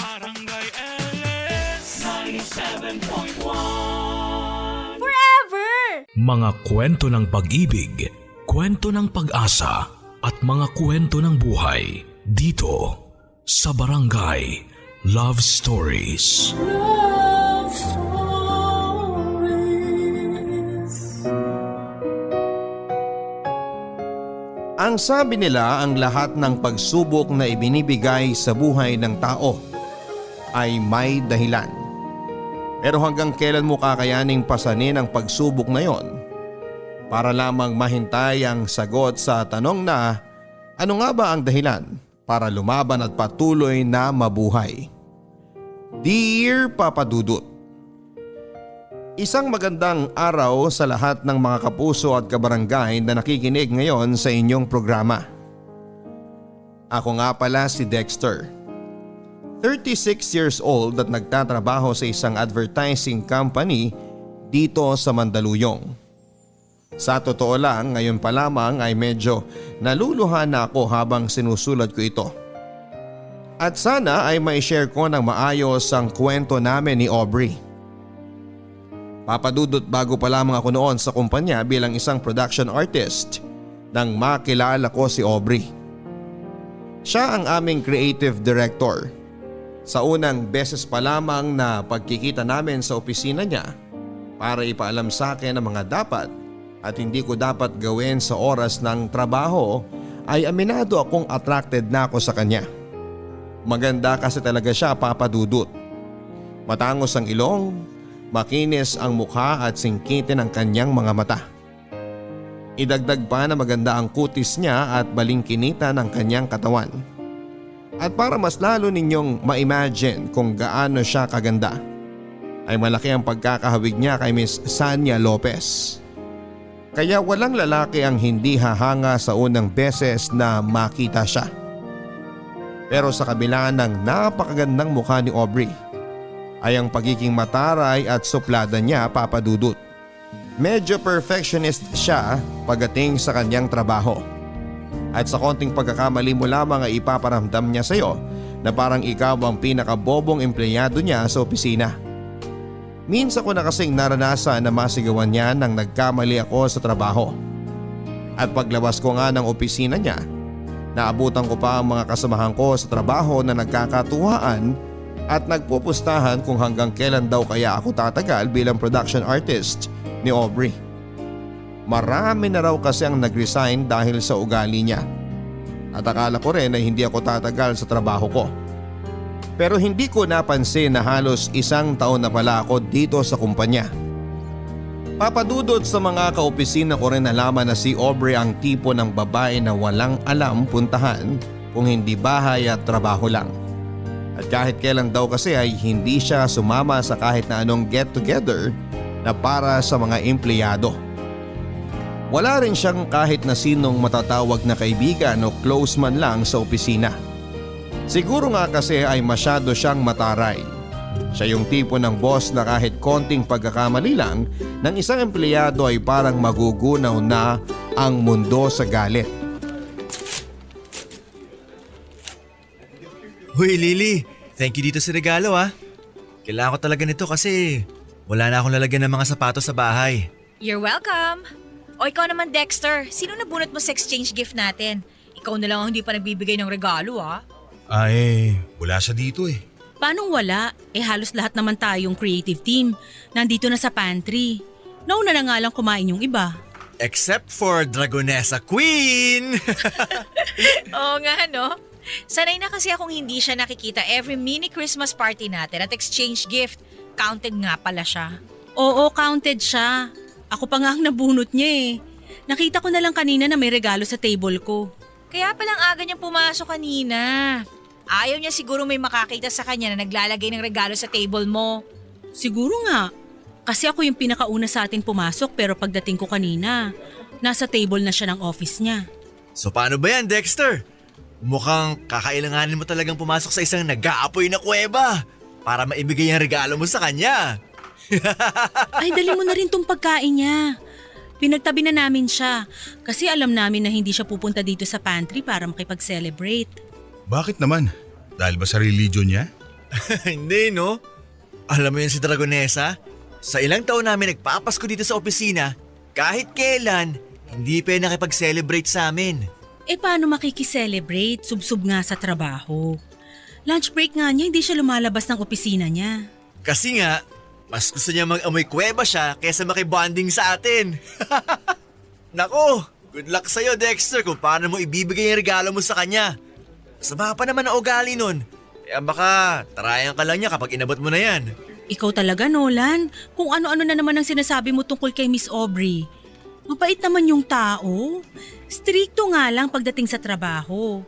Barangay LS 97.1 Forever! Mga kwento ng pag-ibig, kwento ng pag-asa at mga kwento ng buhay dito sa Barangay Love Stories. Love Stories. Ang sabi nila, ang lahat ng pagsubok na ibinibigay sa buhay ng tao ay may dahilan. Pero hanggang kailan mo kakayaning pasanin ang pagsubok na yon para lamang mahintay ang sagot sa tanong na ano nga ba ang dahilan para lumaban at patuloy na mabuhay? Dear Papa Dudut, isang magandang araw sa lahat ng mga kapuso at kabarangay na nakikinig ngayon sa inyong programa. Ako nga pala si Dexter, 36 years old at nagtatrabaho sa isang advertising company dito sa Mandaluyong. Sa totoo lang, ngayon pa lamang ay medyo naluluhan na ako habang sinusulat ko ito. At sana ay may share ko ng maayos ang kwento namin ni Aubrey. Papadudot, bago pa lamang ako noon sa kumpanya bilang isang production artist nang makilala ko si Aubrey. Siya ang aming creative director. Sa unang beses pa lamang na pagkikita namin sa opisina niya para ipaalam sa akin ang mga dapat at hindi ko dapat gawin sa oras ng trabaho, ay aminado akong attracted na ako sa kanya. Maganda kasi talaga siya, Papadudot. Matangos ang ilong, makinis ang mukha at singkitin ang kanyang mga mata. Idagdag pa na maganda ang kutis niya at balingkinita ng kanyang katawan. At para mas lalo ninyong ma-imagine kung gaano siya kaganda, ay malaki ang pagkakahawig niya kay Miss Sanya Lopez. Kaya walang lalaki ang hindi hahanga sa unang beses na makita siya. Pero sa kabila ng napakagandang mukha ni Aubrey, ay ang pagiging mataray at suplada niya, Papadudot. Medyo perfectionist siya pagdating sa kanyang trabaho. At sa konting pagkakamali mo lamang ay ipaparamdam niya sa iyo na parang ikaw ang pinakabobong empleyado niya sa opisina. Minsan ko na kasing naranasan na masigawan niya nang nagkamali ako sa trabaho. At paglabas ko nga ng opisina niya, naabutan ko pa ang mga kasamahan ko sa trabaho na nagkakatuwaan at nagpupustahan kung hanggang kailan daw kaya ako tatagal bilang production artist ni Aubrey. Marami na raw kasi ang nag-resign dahil sa ugali niya. At akala ko rin na hindi ako tatagal sa trabaho ko. Pero hindi ko napansin na halos 1 taon na pala ako dito sa kumpanya. Papadudot, sa mga kaopisina ko rin nalaman na si Aubrey ang tipo ng babae na walang alam puntahan kung hindi bahay at trabaho lang. At kahit kailan daw kasi ay hindi siya sumama sa kahit na anong get together na para sa mga empleyado. Wala rin siyang kahit na sinong matatawag na kaibigan o close man lang sa opisina. Siguro nga kasi ay masyado siyang mataray. Siya yung tipo ng boss na kahit konting pagkakamali lang ng isang empleyado ay parang magugunaw na ang mundo sa galit. Huy Lily, thank you dito sa regalo ah. Kailangan ko talaga nito kasi wala na akong lalagyan ng mga sapatos sa bahay. You're welcome! O ikaw naman, Dexter, sino nabunot mo sa exchange gift natin? Ikaw na lang ang hindi pa nagbibigay ng regalo, ah. Ay, wala siya dito eh. Paanong wala? Halos lahat naman tayong creative team. Nandito na sa pantry. Nauna na nga lang kumain yung iba. Except for Dragonessa Queen! Oo nga, no? Sanay na kasi akong hindi siya nakikita every mini Christmas party natin at exchange gift. Counted nga pala siya. Oo, counted siya. Ako pa nga ang nabunot niya eh. Nakita ko na lang kanina na may regalo sa table ko. Kaya palang aga niyang pumasok kanina. Ayaw niya siguro may makakita sa kanya na naglalagay ng regalo sa table mo. Siguro nga. Kasi ako yung pinakauna sa atin pumasok pero pagdating ko kanina, nasa table na siya ng office niya. So paano ba yan, Dexter? Mukhang kakailanganin mo talagang pumasok sa isang nag-aapoy na kuweba para maibigay ang regalo mo sa kanya. Ay, dali mo na rin tong pagkain niya. Pinagtabi na namin siya kasi alam namin na hindi siya pupunta dito sa pantry para makipag-celebrate. Bakit naman? Dahil ba sa religion niya? Hindi no? Alam mo yun si Dragonesa? Sa ilang taon namin nagpapasko dito sa opisina, kahit kailan, hindi pa nakipag-celebrate sa amin. Paano makikiselebrate? Subsub nga sa trabaho. Lunch break nga niya, hindi siya lumalabas ng opisina niya. Kasi nga, mas gusto niya mag-amoy kuweba siya kaysa makibonding sa atin. Nako, good luck sa'yo Dexter kung paano mo ibibigay yung regalo mo sa kanya. Sama pa naman ang ugali nun. Kaya baka tarayan ka lang niya kapag inabot mo na yan. Ikaw talaga, Nolan. Kung ano-ano na naman ang sinasabi mo tungkol kay Miss Aubrey. Mabait naman yung tao. Strikto nga lang pagdating sa trabaho.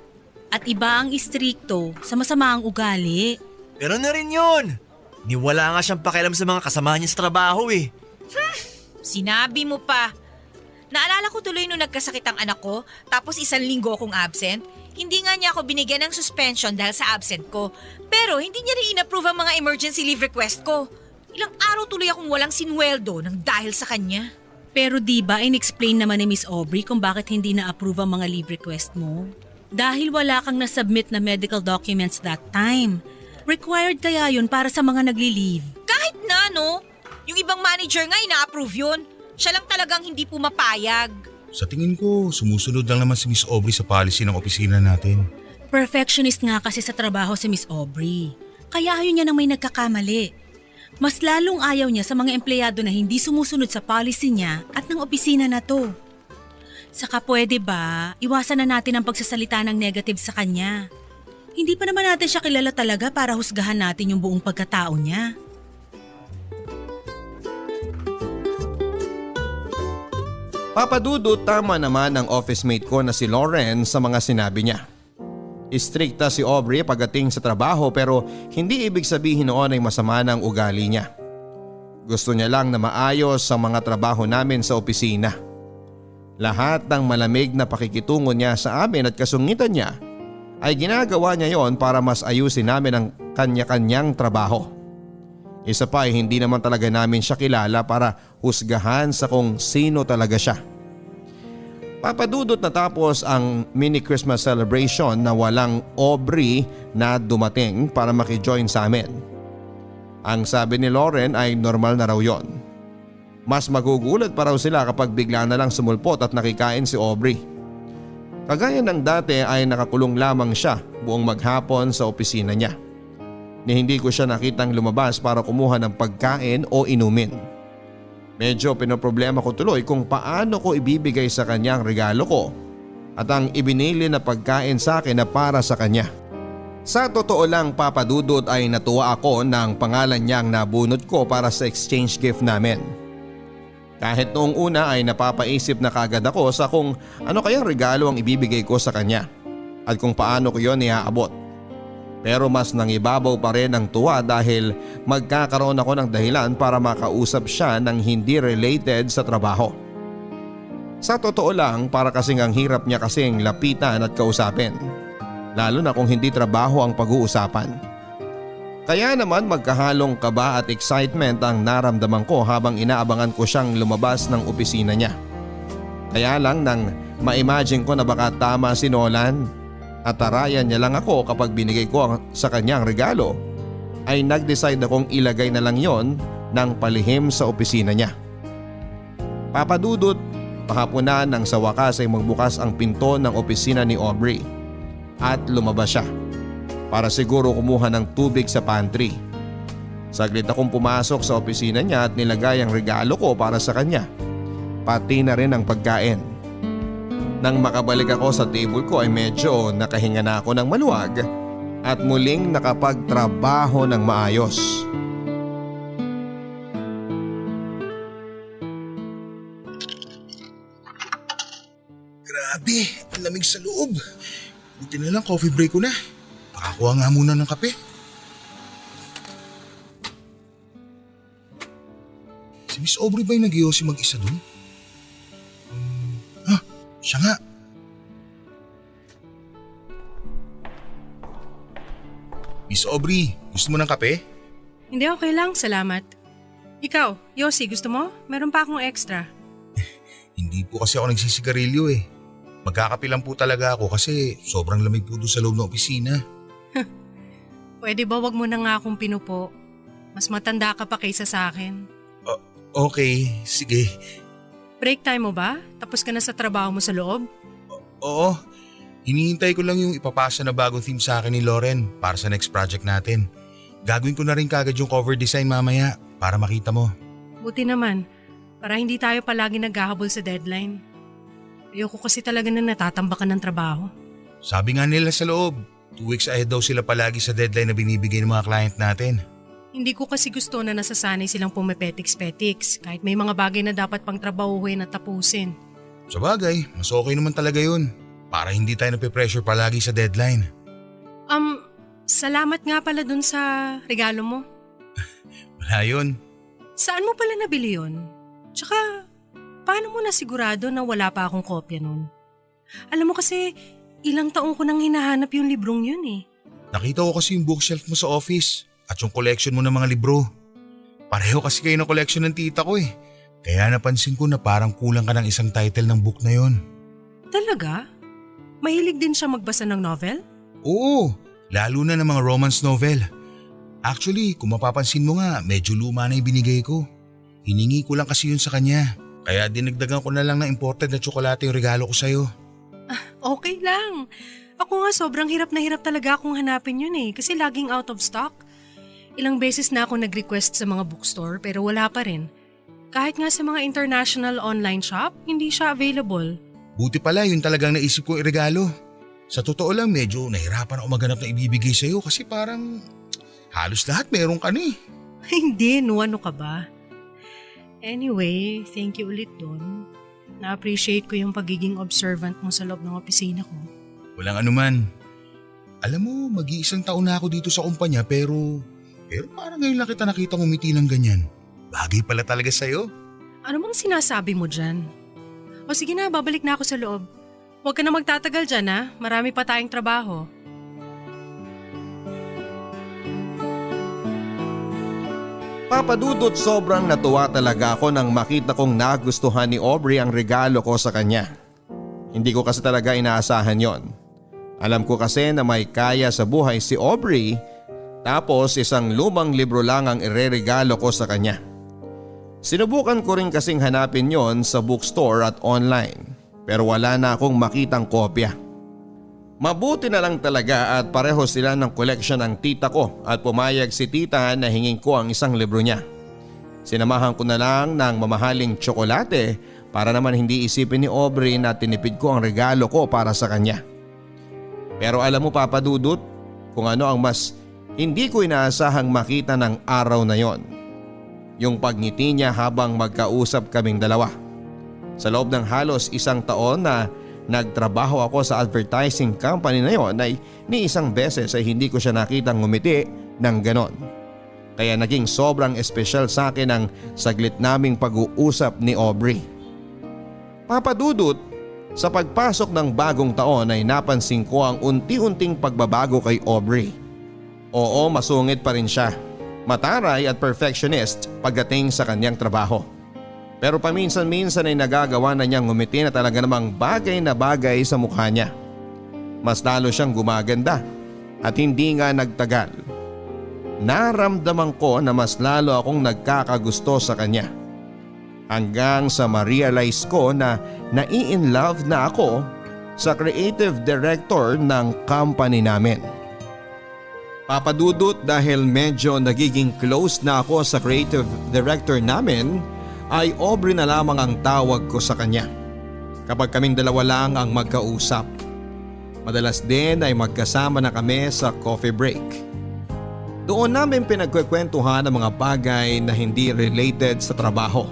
At iba ang istrikto sa masama ang ugali. Pero na rin yun. Niwala nga siyang pakialam sa mga kasama niya sa trabaho eh. Sinabi mo pa. Naalala ko tuloy nung nagkasakit ang anak ko, tapos 1 linggo akong absent. Hindi nga niya ako binigyan ng suspension dahil sa absent ko. Pero hindi niya rin in-approve ang mga emergency leave request ko. Ilang araw tuloy akong walang sinweldo nang dahil sa kanya. Pero di ba in-explain naman ni Miss Aubrey kung bakit hindi na-approve ang mga leave request mo? Dahil wala kang nasubmit na medical documents that time. Required kaya yun para sa mga nagli-leave. Kahit na, no? Yung ibang manager nga ina-approve yun. Siya lang talagang hindi pumapayag. Sa tingin ko, sumusunod lang naman si Miss Aubrey sa policy ng opisina natin. Perfectionist nga kasi sa trabaho si Miss Aubrey. Kaya ayaw niya nang may nagkakamali. Mas lalong ayaw niya sa mga empleyado na hindi sumusunod sa policy niya at ng opisina na to. Saka pwede ba, iwasan na natin ang pagsasalita ng negative sa kanya. Hindi pa naman natin siya kilala talaga para husgahan natin yung buong pagkatao niya. Papadudot, tama naman ang office mate ko na si Lauren sa mga sinabi niya. Istrikta si Aubrey pagdating sa trabaho pero hindi ibig sabihin noon ay masama ng ugali niya. Gusto niya lang na maayos ang mga trabaho namin sa opisina. Lahat ng malamig na pakikitungo niya sa amin at kasungitan niya ay ginagawa niya yon para mas ayusin namin ang kanya-kanyang trabaho. Isa pa ay hindi naman talaga namin siya kilala para husgahan sa kung sino talaga siya. Papadudot natapos ang mini Christmas celebration na walang Aubrey na dumating para makijoin sa amin. Ang sabi ni Lauren ay normal na raw yon. Mas magugulat pa raw sila kapag bigla na lang sumulpot at nakikain si Aubrey. Kagaya ng dati ay nakakulong lamang siya buong maghapon sa opisina niya. Ni hindi ko siya nakitang lumabas para kumuha ng pagkain o inumin. Medyo pinoproblema ko tuloy kung paano ko ibibigay sa kanya ang regalo ko at ang ibinili na pagkain sa akin na para sa kanya. Sa totoo lang, Papadudot, ay natuwa ako ng pangalan niyang nabunot ko para sa exchange gift namin. Kahit noong una ay napapaisip na kagad ako sa kung ano kayang regalo ang ibibigay ko sa kanya at kung paano ko yon iaabot. Pero mas nangibabaw pa rin ang tuwa dahil magkakaroon ako ng dahilan para makausap siya ng hindi related sa trabaho. Sa totoo lang, para kasing ang hirap niya kasing lapitan at kausapin. Lalo na kung hindi trabaho ang pag-uusapan. Kaya naman magkahalong kaba at excitement ang naramdaman ko habang inaabangan ko siyang lumabas ng opisina niya. Kaya lang nang ma-imagine ko na baka tama si Nolan at tarayan niya lang ako kapag binigay ko sa kanya ang regalo, ay nag-decide akong ilagay na lang yon ng palihim sa opisina niya. Papadudot, pahapunan nang sa wakas ay magbukas ang pinto ng opisina ni Aubrey at lumabas siya para siguro kumuha ng tubig sa pantry. Saglit akong pumasok sa opisina niya at nilagay ang regalo ko para sa kanya, pati na rin ang pagkain. Nang makabalik ako sa table ko ay medyo nakahinga na ako ng maluwag at muling nakapagtrabaho ng maayos. Grabe, ang lamig sa loob. Buti na lang coffee break ko na. Pakakuha nga muna ng kape. Si Miss Aubrey ba yung nag-iossi mag-isa dun? Siya nga. Miss Aubrey, gusto mo ng kape? Hindi, okay lang. Salamat. Ikaw, Yossi, gusto mo? Meron pa akong extra. Hindi po kasi ako nagsisigarilyo eh. Magkakape lang po talaga ako kasi sobrang lamig po doon sa loob ng opisina. Pwede ba wag mo na nga akong pinupo? Mas matanda ka pa kaysa sa akin. Okay, sige. Break time mo ba? Tapos ka na sa trabaho mo sa loob? Oo, hinihintay ko lang yung ipapasa na bagong theme sa akin ni Lauren para sa next project natin. Gagawin ko na rin kagad yung cover design mamaya para makita mo. Buti naman, para hindi tayo palagi naghahabol sa deadline. Ayoko kasi talaga na natatambakan ng trabaho. Sabi nga nila sa loob, 2 weeks ahead daw sila palagi sa deadline na binibigay ng mga client natin. Hindi ko kasi gusto na nasasanay silang pumepetiks-petiks kahit may mga bagay na dapat pang trabahuhin at tapusin. Sa bagay, mas okay naman talaga yun. Para hindi tayo nape-pressure palagi sa deadline. Salamat nga pala dun sa regalo mo. Wala yun. Saan mo pala nabili yun? Tsaka, paano mo nasigurado na wala pa akong kopya nun? Alam mo kasi, ilang taong ko nang hinahanap yung librong yun eh. Nakita ko kasi yung bookshelf mo sa office at yung collection mo ng mga libro. Pareho kasi kayo ng collection ng tita ko eh. Kaya napansin ko na parang kulang ka ng isang title ng book na yon. Talaga? Mahilig din siya magbasa ng novel? Oo, lalo na ng mga romance novel. Actually, kung mapapansin mo nga, medyo luma na yung binigay ko. Hiningi ko lang kasi yun sa kanya. Kaya dinagdagan ko na lang ng imported na tsokolate yung regalo ko sa'yo. Okay lang. Ako nga sobrang hirap na hirap talaga akong hanapin yun eh kasi laging out of stock. Ilang beses na ako nag-request sa mga bookstore pero wala pa rin. Kahit nga sa mga international online shop, hindi siya available. Buti pala yun talagang naisip kong iregalo. Sa totoo lang medyo nahirapan ako maghanap na ibibigay sa'yo kasi parang halos lahat meron ka na eh. Hindi, no, ano ka ba? Anyway, thank you ulit doon. Na-appreciate ko yung pagiging observant mo sa loob ng opisina ko. Walang anuman. Alam mo, mag-iisang taon na ako dito sa kumpanya pero parang ngayon lang kita nakita ngumiti ng ganyan. Bagay pala talaga sa'yo. Ano bang sinasabi mo dyan? O sige na, babalik na ako sa loob. Huwag ka na magtatagal dyan ha, marami pa tayong trabaho. Papadudot, sobrang natuwa talaga ako nang makita kong nagustuhan ni Aubrey ang regalo ko sa kanya. Hindi ko kasi talaga inaasahan yon. Alam ko kasi na may kaya sa buhay si Aubrey, tapos isang lumang libro lang ang ireregalo ko sa kanya. Sinubukan ko rin kasing hanapin yon sa bookstore at online pero wala na akong makitang kopya. Mabuti na lang talaga at pareho sila ng collection ng tita ko at pumayag si tita na hingin ko ang isang libro niya. Sinamahan ko na lang ng mamahaling tsokolate para naman hindi isipin ni Aubrey na tinipid ko ang regalo ko para sa kanya. Pero alam mo Papa Dudut, kung ano ang mas hindi ko inaasahang makita ng araw na yon. Yung pagngiti niya habang magkausap kaming dalawa. Sa loob ng halos 1 taon na nagtrabaho ako sa advertising company na yon ay ni isang beses ay hindi ko siya nakitang ngumiti ng ganon. Kaya naging sobrang espesyal sa akin ang saglit naming pag-uusap ni Aubrey. Papa Dudut, sa pagpasok ng bagong taon ay napansin ko ang unti-unting pagbabago kay Aubrey. Oo, masungit pa rin siya. Mataray at perfectionist pagdating sa kanyang trabaho. Pero paminsan-minsan ay nagagawa na niyang ngumiti na talaga namang bagay na bagay sa mukha niya. Mas lalo siyang gumaganda at hindi nga nagtagal. Naramdaman ko na mas lalo akong nagkakagusto sa kanya. Hanggang sa ma-realize ko na nai-in-love na ako sa creative director ng company namin. Papadudot, dahil medyo nagiging close na ako sa creative director namin, ay Aubrey na lamang ang tawag ko sa kanya kapag kaming dalawa lang ang magkausap. Madalas din ay magkasama na kami sa coffee break. Doon namin pinagkukwentuhan ang mga bagay na hindi related sa trabaho.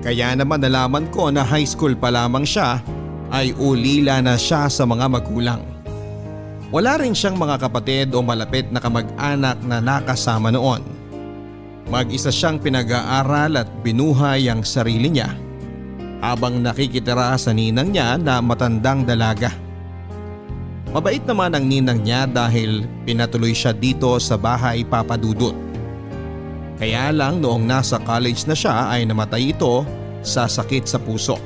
Kaya naman nalaman ko na high school pa lamang siya ay ulila na siya sa mga magulang. Wala rin siyang mga kapatid o malapit na kamag-anak na nakasama noon. Mag-isa siyang pinag-aaral at binuhay ang sarili niya habang nakikitira sa ninang niya na matandang dalaga. Mabait naman ang ninang niya dahil pinatuloy siya dito sa bahay Papadudot. Kaya lang noong nasa college na siya ay namatay ito sa sakit sa puso.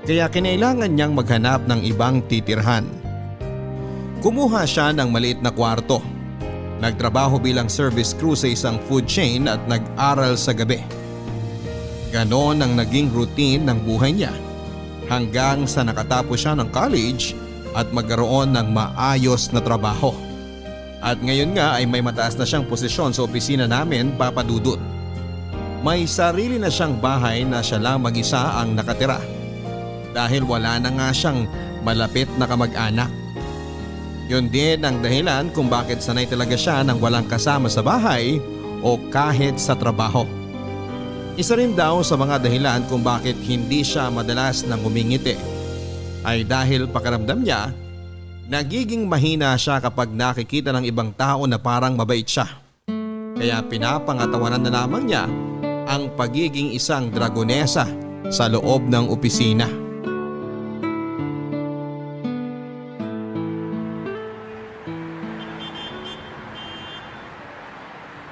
Kaya kinailangan niyang maghanap ng ibang titirhan. Kumuha siya ng maliit na kwarto Nagtrabaho bilang service crew sa isang food chain at nag-aral sa gabi. Ganon ang naging routine ng buhay niya hanggang sa nakatapos siya ng college at magkaroon ng maayos na trabaho. At ngayon nga ay may mataas na siyang posisyon sa opisina namin, Papa Dudut. May sarili na siyang bahay na siya lang mag-isa ang nakatira dahil wala na nga siyang malapit na kamag-anak. Yun din ang dahilan kung bakit sanay talaga siya ng walang kasama sa bahay o kahit sa trabaho. Isa rin daw sa mga dahilan kung bakit hindi siya madalas nang humingiti ay dahil pakiramdam niya nagiging mahina siya kapag nakikita ng ibang tao na parang mabait siya. Kaya pinapangatawanan na lamang niya ang pagiging isang dragonesa sa loob ng opisina.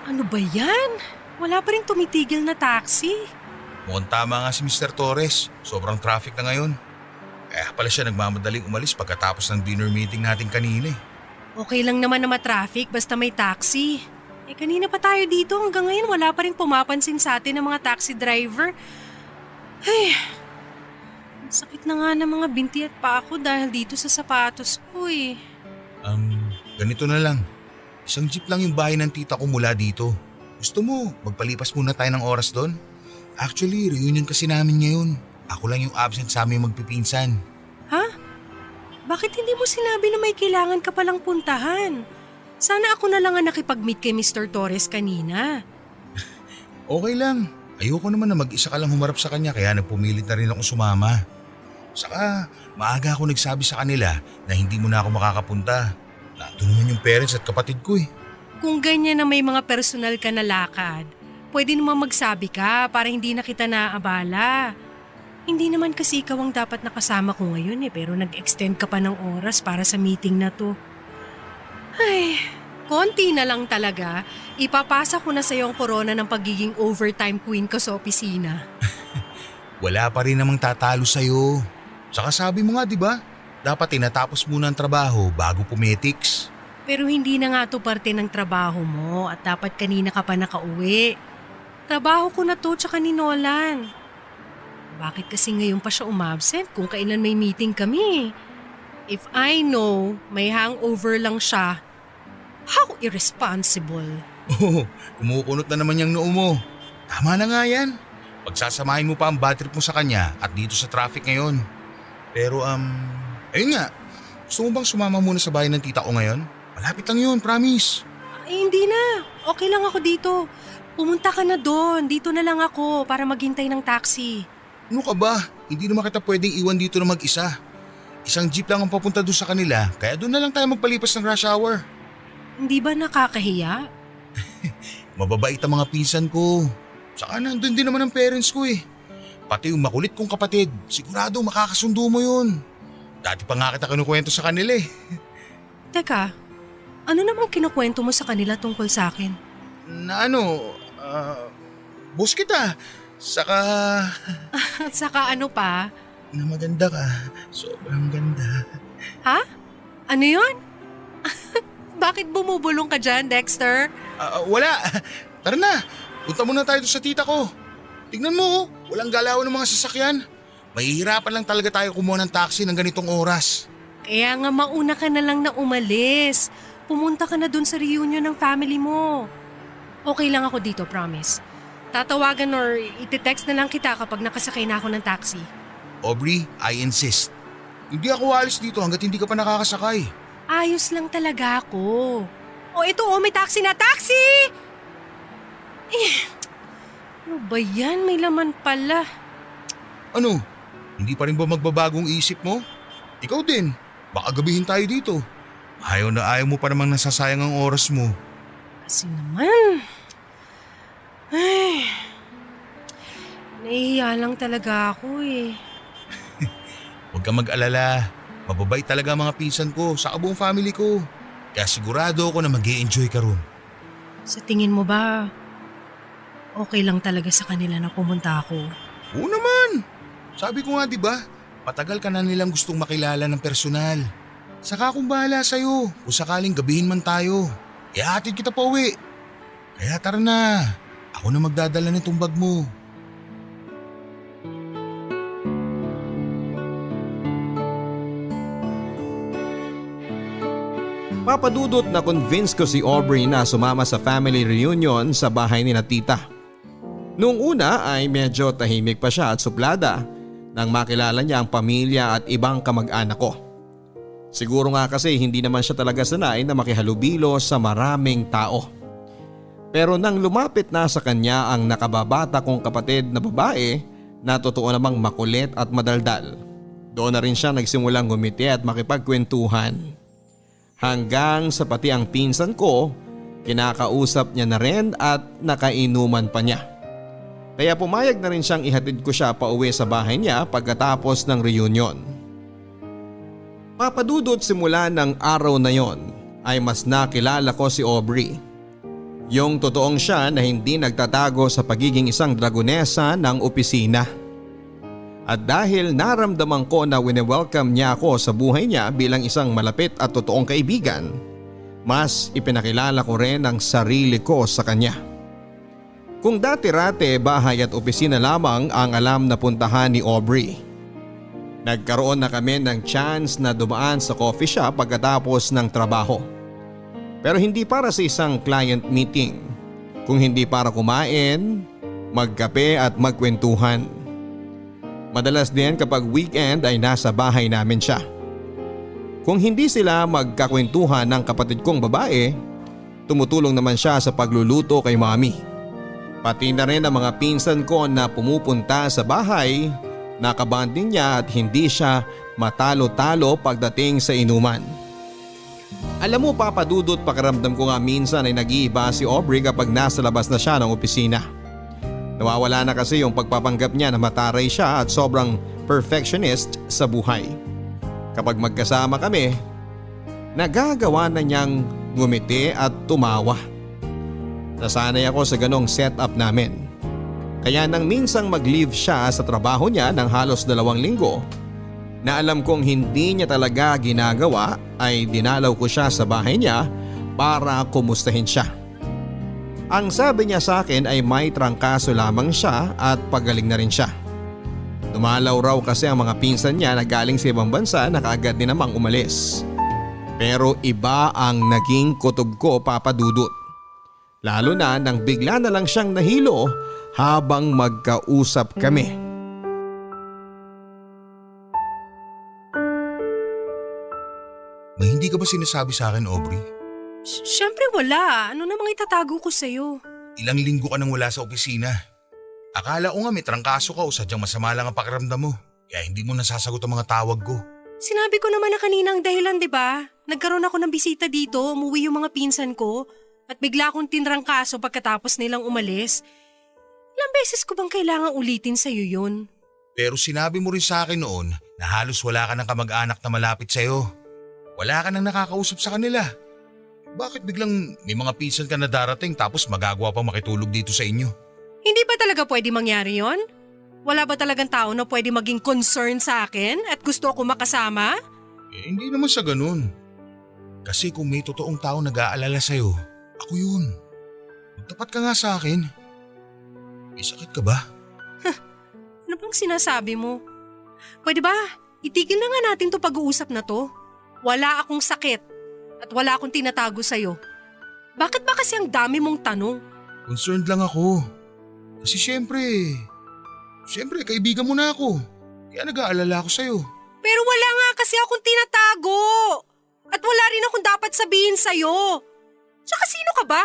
Ano ba yan? Wala pa rin tumitigil na taxi. Mukhang tama nga si Mr. Torres. Sobrang traffic na ngayon. Kaya pala siya nagmamadaling umalis pagkatapos ng dinner meeting natin kanina eh. Okay lang naman na ma-traffic basta may taxi. Kanina pa tayo dito hanggang ngayon wala pa rin pumapansin sa atin ng mga taxi driver. Ay, ang sakit na nga ng mga binti at paa ko dahil dito sa sapatos ko eh. Ganito na lang. Isang jeep lang yung bahay ng tita ko mula dito. Gusto mo, magpalipas muna tayo ng oras doon? Actually, reunion kasi namin ngayon. Ako lang yung absent sa aming magpipinsan. Ha? Bakit hindi mo sinabi na may kailangan ka palang puntahan? Sana ako na lang ang nakipag-meet kay Mr. Torres kanina. Okay lang. Ayoko naman na mag-isa ka lang humarap sa kanya kaya nagpumilit na rin ako sumama. Saka, maaga ako nagsabi sa kanila na hindi mo na ako makakapunta. Nandun naman yung parents at kapatid ko eh. Kung ganyan na may mga personal ka na lakad, pwede naman magsabi ka para hindi na kita naaabala. Hindi naman kasi ikaw ang dapat nakasama ko ngayon eh, pero nag-extend ka pa ng oras para sa meeting na to. Ay, konti na lang talaga. Ipapasa ko na sa'yo ang korona ng pagiging overtime queen ko sa opisina. Wala pa rin namang tatalo sa'yo. Saka sabi mo nga diba, dapat tinatapos muna ang trabaho bago pumetics. Pero hindi na nga to parte ng trabaho mo at dapat kanina ka pa nakauwi. Trabaho ko na to tsaka ni Nolan. Bakit kasi ngayon pa siya umabsent kung kailan may meeting kami? If I know may hangover lang siya, how irresponsible. Oh, kumukunot na naman yung noo mo. Tama na nga yan. Pagsasamahin mo pa ang bad trip mo sa kanya at dito sa traffic ngayon. Pero ayun nga, gusto mo bang sumama muna sa bahay ng tita ko ngayon? Malapit lang yun, promise. Ay, hindi na. Okay lang ako dito. Pumunta ka na doon. Dito na lang ako para maghintay ng taxi. Ano ka ba? Hindi naman kita pwedeng iwan dito na mag-isa. Isang jeep lang ang papunta doon sa kanila, kaya doon na lang tayo magpalipas ng rush hour. Hindi ba nakakahiya? Mababait ang mga pinsan ko. Saka nandun din naman ang parents ko eh. Pati yung makulit kong kapatid, sigurado makakasundo mo yun. Dati pa nga kita kinukwento sa kanila eh. Teka, ano namang kinukwento mo sa kanila tungkol sa akin? Na boss kita. Saka At saka ano pa? na maganda ka. Sobrang ganda. Ha? Ano yun? Bakit bumubulong ka dyan, Dexter? Wala. Tara na. Punta muna tayo sa tita ko. Tignan mo, walang galaw ng mga sasakyan. Mahihirapan lang talaga tayo kumuha ng taxi ng ganitong oras. Kaya nga mauna ka na lang na umalis. Pumunta ka na dun sa reunion ng family mo. Okay lang ako dito, promise. Tatawagan or iti-text na lang kita kapag nakasakay na ako ng taxi. Aubrey, I insist. Hindi ako alis dito hanggat hindi ka pa nakakasakay. Ayos lang talaga ako. Ito may taxi na. Taxi! Ano ba yan? May laman pala. Ano? Hindi pa rin ba magbabagong isip mo? Ikaw din. Baka gabihin tayo dito. Ayaw na ayaw mo pa namang nasasayang ang oras mo. Kasi naman. Ay. Nahihiya lang talaga ako eh. Huwag kang mag-alala. Mababait talaga ang mga pinsan ko sa buong family ko. Kaya sigurado ako na mag-i-enjoy ka ron. Sa tingin mo ba, okay lang talaga sa kanila na pumunta ako? Oo naman. Sabi ko nga diba, patagal ka na nilang gustong makilala ng personal. Saka akong bahala sa'yo kung sakaling gabihin man tayo. Ihatid kita pa uwi. Kaya tara na. Ako na magdadala nitong bag mo. Papadudot na convince ko si Aubrey na sumama sa family reunion sa bahay ni na tita. Noong una ay medyo tahimik pa siya at suplada nang makilala niya ang pamilya at ibang kamag-anak ko. Siguro nga kasi hindi naman siya talaga sanay na makihalubilo sa maraming tao. Pero nang lumapit na sa kanya ang nakababata kong kapatid na babae na totoo namang makulit at madaldal, doon na rin siya nagsimulang ngumiti at makipagkwentuhan. Hanggang sa pati ang pinsan ko, kinakausap niya na rin at nakainuman pa niya. Kaya pumayag na rin siyang ihatid ko siya pauwi sa bahay niya pagkatapos ng reunion. Papadudot simula ng araw na yon ay mas nakilala ko si Aubrey. Yung totoong siya na hindi nagtatago sa pagiging isang dragonesa ng opisina. At dahil naramdaman ko na wine-welcome niya ako sa buhay niya bilang isang malapit at totoong kaibigan, mas ipinakilala ko rin ang sarili ko sa kanya. Kung dati-rate bahay at opisina lamang ang alam na puntahan ni Aubrey, nagkaroon na kami ng chance na dumaan sa coffee shop pagkatapos ng trabaho. Pero hindi para sa isang client meeting, kung hindi para kumain, magkape at magkwentuhan. Madalas din kapag weekend ay nasa bahay namin siya. Kung hindi sila magkakwentuhan ng kapatid kong babae, tumutulong naman siya sa pagluluto kay mami. Pati na rin ang mga pinsan ko na pumupunta sa bahay, nakabanding niya at hindi siya matalo-talo pagdating sa inuman. Alam mo papadudot, pakiramdam ko nga minsan ay nag-iiba si Aubrey kapag nasa labas na siya ng opisina. Nawawala na kasi yung pagpapanggap niya na mataray siya at sobrang perfectionist sa buhay. Kapag magkasama kami, nagagawa na niyang ngumiti at tumawa. Nasanay ako sa ganong setup namin. Kaya nang minsang mag-leave siya sa trabaho niya ng halos 2 linggo, na alam kong hindi niya talaga ginagawa, ay dinalaw ko siya sa bahay niya para kumustahin siya. Ang sabi niya sa akin ay may trangkaso lamang siya at pagaling na rin siya. Dumalaw raw kasi ang mga pinsan niya na galing sa ibang bansa na kaagad din namang umalis. Pero iba ang naging kutob ko, papadudot. Lalo na nang bigla na lang siyang nahilo habang magkausap kami. May hindi ka ba sinasabi sa akin, Aubrey? Siyempre wala. Ano namang itatago ko sa'yo? Ilang linggo ka nang wala sa opisina. Akala ko nga may trangkaso ka o sadyang masama lang ang pakiramdam mo. Kaya hindi mo nasasagot ang mga tawag ko. Sinabi ko naman na kanina ang dahilan, di ba? Nagkaroon ako ng bisita dito, umuwi yung mga pinsan ko, at bigla akong tinrangkaso pagkatapos nilang umalis. Ilang beses ko bang kailangang ulitin sa'yo yun? Pero sinabi mo rin sa akin noon na halos wala ka ng kamag-anak na malapit sa'yo. Wala ka nang nakakausap sa kanila. Bakit biglang may mga pinsan ka na darating tapos magagawa pang makitulog dito sa inyo? Hindi ba talaga pwede mangyari yon? Wala ba talagang tao na pwede maging concern sa akin at gusto ako makasama? Hindi naman sa ganun. Kasi kung may totoong tao nag-aalala sa'yo, ako yun. Magtapat ka nga sa akin. May sakit ka ba? Ano bang sinasabi mo? Pwede ba? Itigil na nga natin to pag-uusap na to. Wala akong sakit at wala akong tinatago sa'yo. Bakit ba kasi ang dami mong tanong? Concerned lang ako. Kasi syempre kaibigan mo na ako. Kaya nag-aalala ako sa'yo. Pero wala nga kasi akong tinatago. At wala rin akong dapat sabihin sa'yo. Tsaka sino ka ba?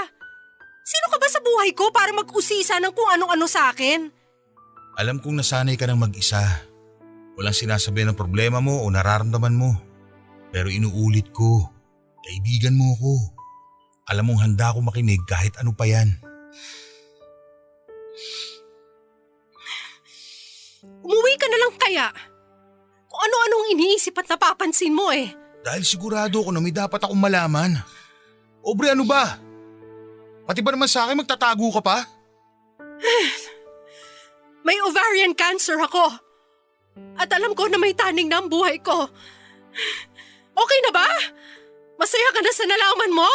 Sino ka ba sa buhay ko para mag-usisa ng kung anong-ano sa akin? Alam kong nasanay ka ng mag-isa. Walang sinasabi ng problema mo o nararamdaman mo. Pero inuulit ko, kaibigan mo ko. Alam mong handa ako makinig kahit ano pa yan. Umuwi ka na lang kaya. Kung ano-anong iniisip at napapansin mo eh. Dahil sigurado ako na may dapat akong malaman. Aubrey, ano ba? Pati ba naman sa akin magtatago ka pa? May ovarian cancer ako. At alam ko na may taning na ang buhay ko. Okay na ba? Masaya ka na sa nalaman mo?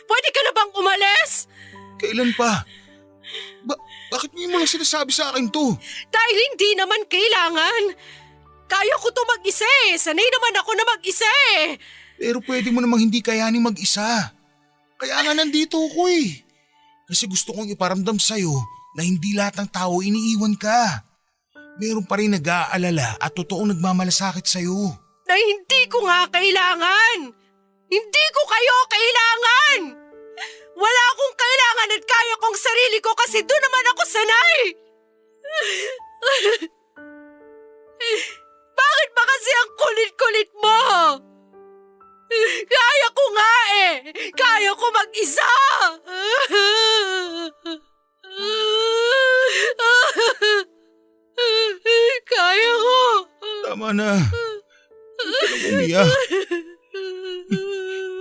Pwede ka na bang umalis? Kailan pa? Bakit mo yung mga sinasabi sa akin to? Dahil hindi naman kailangan. Kaya ko to mag-isa eh. Sanay naman ako na mag-isa eh. Pero pwede mo namang hindi kayanin mag-isa. Kaya nga nandito ako eh. Kasi gusto kong iparamdam sa'yo na hindi lahat ng tao iniiwan ka. Meron pa rin nag-aalala at totoong nagmamalasakit sa'yo. Na hindi ko nga kailangan. Hindi ko kayo kailangan. Wala akong kailangan at kaya kong sarili ko kasi doon naman ako sanay. Bakit ba kasi ang kulit-kulit mo? Kaya ko nga eh. Kaya ko mag-isa. Kaya ko. Tama na. Huwag ka nang umiyak.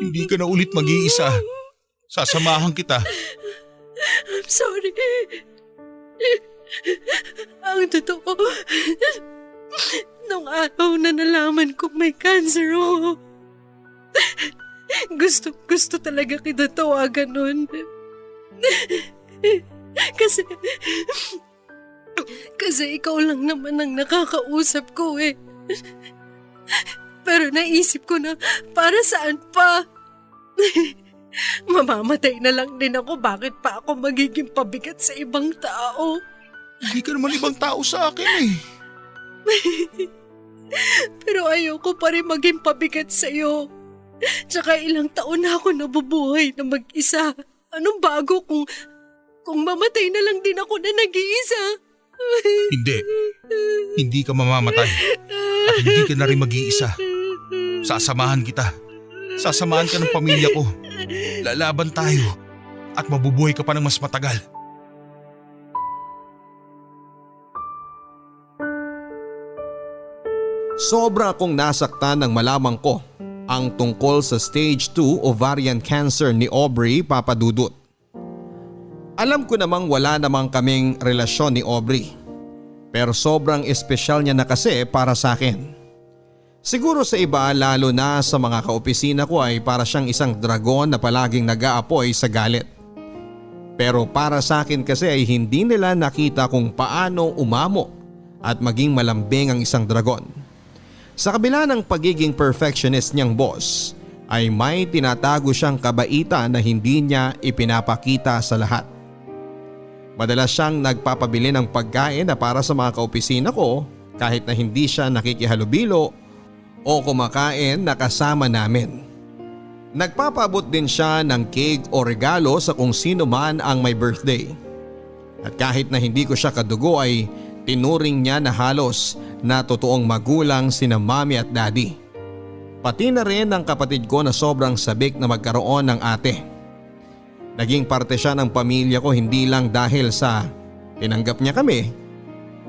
Hindi ka na ulit mag-iisa. Sasamahan kita. I'm sorry. Ang totoo, nung araw na nalaman kong may cancer ako, gusto talaga kita tawagan nun. Kasi ikaw lang naman ang nakakausap ko eh. Pero naisip ko na para saan pa? Mamamatay na lang din ako, bakit pa ako magiging pabigat sa ibang tao? Hindi ka naman ibang tao sa akin eh. Pero ayoko pa rin maging pabigat sa'yo. Tsaka ilang taon na ako nabubuhay na mag-isa. Anong bago kung mamatay na lang din ako na nag-iisa? Hindi. Hindi ka mamamatay. At hindi ka na rin mag-iisa. Sasamahan kita. Sasamahan ka ng pamilya ko. Lalaban tayo. At mabubuhay ka pa ng mas matagal. Sobra akong nasaktan nang malaman ko ang tungkol sa stage 2 ovarian cancer ni Aubrey Papadudut. Alam ko namang wala namang kaming relasyon ni Aubrey. Pero sobrang espesyal niya na kasi para sa akin. Siguro sa iba lalo na sa mga kaopisina ko ay para siyang isang dragon na palaging nag-aapoy sa galit. Pero para sa akin kasi ay hindi nila nakita kung paano umamo at maging malambing ang isang dragon. Sa kabila ng pagiging perfectionist niyang boss ay may tinatago siyang kabaitan na hindi niya ipinapakita sa lahat. Madalas siyang nagpapabili ng pagkain na para sa mga kaopisina ko kahit na hindi siya nakikihalubilo o kumakain na kasama namin. Nagpapabot din siya ng cake o regalo sa kung sino man ang may birthday. At kahit na hindi ko siya kadugo ay tinuring niya na halos na totoong magulang sina mami at daddy. Pati na rin ang kapatid ko na sobrang sabik na magkaroon ng ate. Naging parte siya ng pamilya ko hindi lang dahil sa tinanggap niya kami,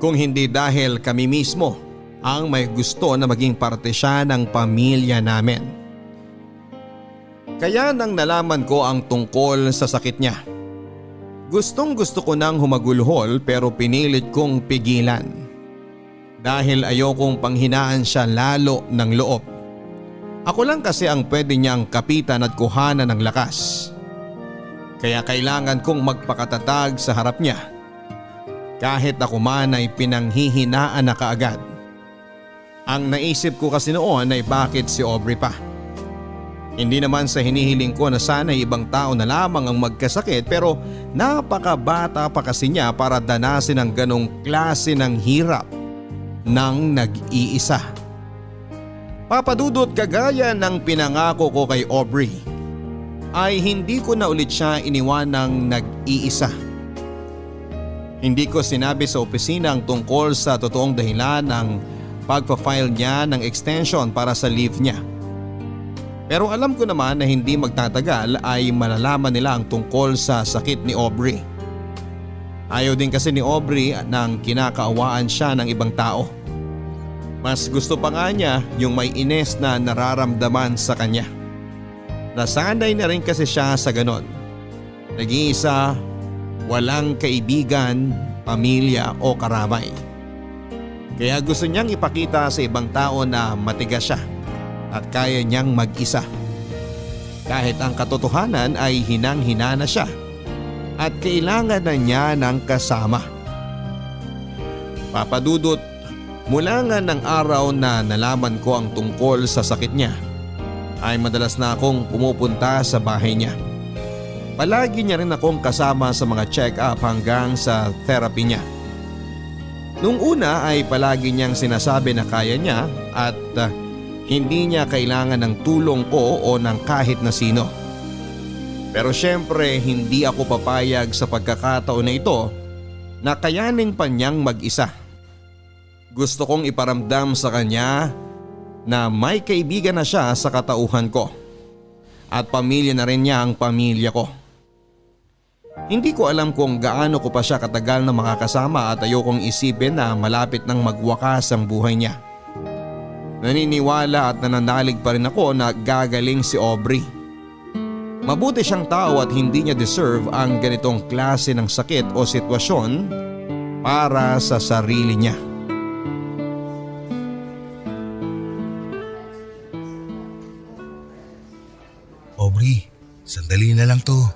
kung hindi dahil kami mismo ang may gusto na maging parte siya ng pamilya namin. Kaya nang nalaman ko ang tungkol sa sakit niya, gustong gusto ko nang humagulhol pero pinilit kong pigilan. Dahil ayokong panghinaan siya lalo ng loob. Ako lang kasi ang pwede niyang kapitan at kuhanan ng lakas. Kaya kailangan kong magpakatatag sa harap niya. Kahit ako man ay pinanghihinaan na kaagad. Ang naisip ko kasi noon ay bakit si Aubrey pa. Hindi naman sa hinihiling ko na sana ibang tao na lamang ang magkasakit pero napakabata pa kasi niya para danasin ang ganong klase ng hirap ng nag-iisa. Papadudot, kagaya ng pinangako ko kay Aubrey ay hindi ko na ulit siya iniwan ng nag-iisa. Hindi ko sinabi sa opisina ang tungkol sa totoong dahilan ng pagpa-file niya ng extension para sa leave niya. Pero alam ko naman na hindi magtatagal ay malalaman nila ang tungkol sa sakit ni Aubrey. Ayaw din kasi ni Aubrey nang kinakaawaan siya ng ibang tao. Mas gusto pa nga niya yung may ines na nararamdaman sa kanya. Nasanay na rin kasi siya sa ganon. Nag-iisa, walang kaibigan, pamilya o karamay. Kaya gusto niyang ipakita sa ibang tao na matigas siya at kaya niyang mag-isa. kahit ang katotohanan ay hinang-hina na siya at kailangan na niya ng kasama. Papadudot, mula nga ng araw na nalaman ko ang tungkol sa sakit niya, ay madalas na akong pumupunta sa bahay niya. Palagi niya rin akong kasama sa mga check-up hanggang sa therapy niya. Nung una ay palagi niyang sinasabi na kaya niya at hindi niya kailangan ng tulong ko o ng kahit na sino. Pero syempre hindi ako papayag sa pagkakataon na ito na kayanin pa niyang mag-isa. Gusto kong iparamdam sa kanya na may kaibigan na siya sa katauhan ko at pamilya na rin niya ang pamilya ko. Hindi ko alam kung gaano ko pa siya katagal na makakasama at ayokong isipin na malapit nang magwakas ang buhay niya. Naniniwala at nananalig pa rin ako na gagaling si Aubrey. Mabuti siyang tao at hindi niya deserve ang ganitong klase ng sakit o sitwasyon para sa sarili niya. Aubrey, sandali na lang to.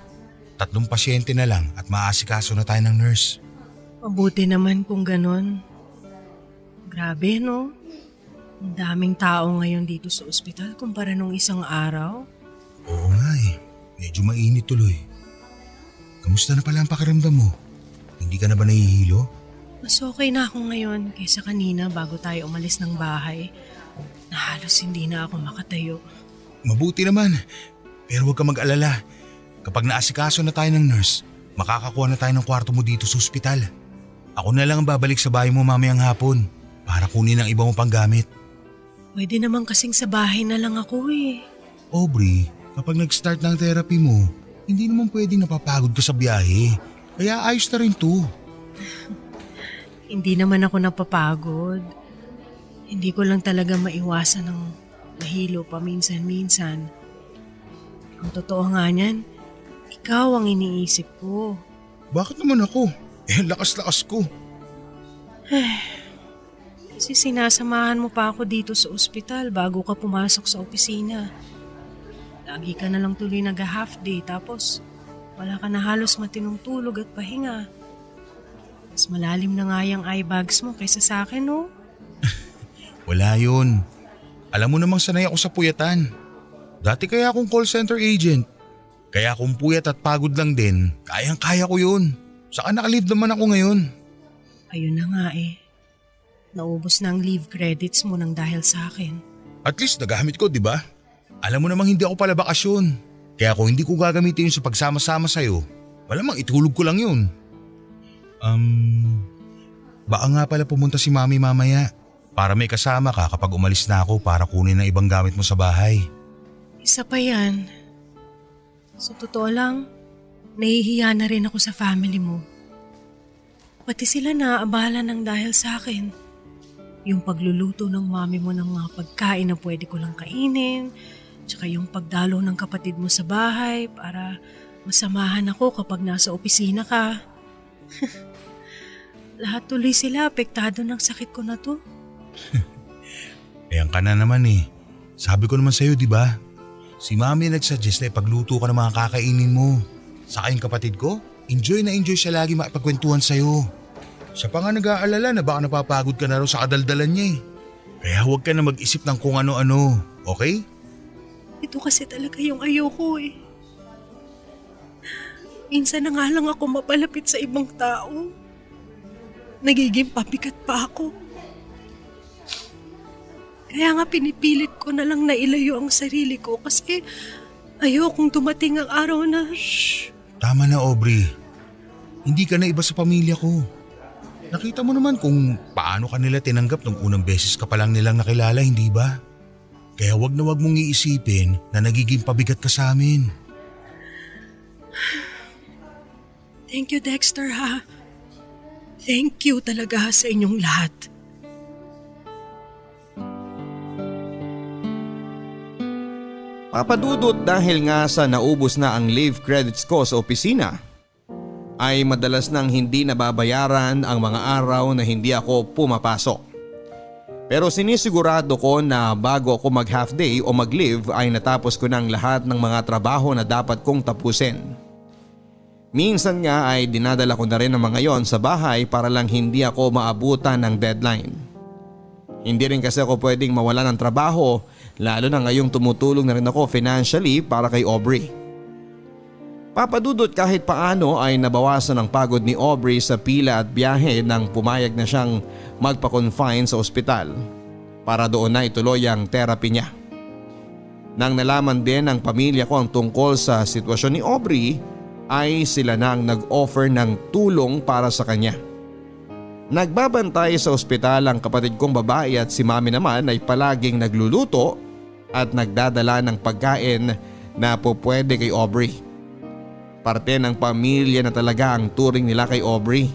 3 pasyente na lang at maaasikaso na tayo ng nurse. Mabuti naman kung ganon. Grabe no? Ang daming tao ngayon dito sa ospital kumpara nung isang araw. Oo nga eh, medyo mainit tuloy. Kamusta na pala ang pakiramdam mo? Hindi ka na ba nahihilo? Mas okay na ako ngayon kaysa kanina bago tayo umalis ng bahay. Na halos hindi na ako makatayo. Mabuti naman, pero huwag ka mag-alala. Kapag naasikaso na tayo ng nurse, makakakuha na tayo ng kwarto mo dito sa ospital. Ako na lang ang babalik sa bahay mo mamayang hapon para kunin ang iba mo pang gamit. Pwede naman kasing sa bahay na lang ako eh. Aubrey, kapag nag-start na ang therapy mo, hindi naman pwedeng napapagod ka sa biyahe. Kaya ayos na rin to. Hindi naman ako napapagod. Hindi ko lang talaga maiwasan ng mahilo paminsan-minsan. Ang totoo nga niyan, ikaw ang iniisip ko. Bakit naman ako? Eh, lakas-lakas ko. Kasi sinasamahan mo pa ako dito sa ospital bago ka pumasok sa opisina. Lagi ka na lang tuloy nag-half day tapos wala ka na halos matinong tulog at pahinga. Mas malalim na nga yung eye bags mo kaysa sa akin, no? Wala yun. Alam mo namang sanay ako sa puyatan. Dati kaya akong call center agent. Kaya kung puyat at pagod lang din, kayang-kaya ko yun. Saka nakalive naman ako ngayon. Ayun na nga eh. Naubos na ang leave credits mo nang dahil sa akin. At least nagamit ko, di ba? Alam mo namang hindi ako pala bakasyon. Kaya kung hindi ko gagamitin yun sa pagsama-sama sa'yo, malamang itulog ko lang yun. Baka nga pala pumunta si Mami mamaya para may kasama ka kapag umalis na ako para kunin ang ibang gamit mo sa bahay. Isa pa yan. Sa totoo lang, nahihiya na rin ako sa family mo. Pati sila naaabala ng dahil sa akin. Yung pagluluto ng mami mo ng mga pagkain na pwede ko lang kainin, tsaka yung pagdalo ng kapatid mo sa bahay para masamahan ako kapag nasa opisina ka. Lahat tuloy sila apektado ng sakit ko na to. Ayan ka na naman eh. Sabi ko naman sa'yo, di ba? Si Mami nagsuggest na ipagluto ka ng mga kakainin mo. Saka yung kapatid ko, enjoy na enjoy siya lagi makipagkwentuhan sa'yo. Siya pa nga nag-aalala na baka napapagod ka na raw sa kadaldalan niya eh. Kaya huwag ka na mag-isip ng kung ano-ano, okay? Ito kasi talaga yung ayoko eh. Minsan na nga lang ako mapalapit sa ibang tao. Nagiging pabigat pa ako. Kaya nga pinipilit ko na lang na ilayo ang sarili ko kasi ayokong dumating ang araw na... Shh! Tama na, Aubrey. Hindi ka na iba sa pamilya ko. Nakita mo naman kung paano ka nila tinanggap nung unang beses ka palang nilang nakilala, hindi ba? Kaya wag na wag mong iisipin na nagiging pabigat ka sa amin. Thank you, Dexter, ha? Thank you talaga sa inyong lahat. Papadudot, dahil nga sa naubos na ang leave credits ko sa opisina, ay madalas nang hindi nababayaran ang mga araw na hindi ako pumapasok. Pero sinisigurado ko na bago ako mag half day o mag leave ay natapos ko ng lahat ng mga trabaho na dapat kong tapusin. Minsan nga ay dinadala ko na rin ang mga yon sa bahay para lang hindi ako maabutan ng deadline. Hindi rin kasi ako pwedeng mawala ng trabaho lalo na ngayong tumutulong na rin ako financially para kay Aubrey. Papadudot kahit paano ay nabawasan ang pagod ni Aubrey sa pila at biyahe nang pumayag na siyang magpa-confine sa ospital para doon na ituloy ang therapy niya. Nang nalaman din ng pamilya ko ang tungkol sa sitwasyon ni Aubrey ay sila nang nag-offer ng tulong para sa kanya. Nagbabantay sa ospital ang kapatid kong babae at si mami naman ay palaging nagluluto at nagdadala ng pagkain na pupwede kay Aubrey. Parte ng pamilya na talaga ang turing nila kay Aubrey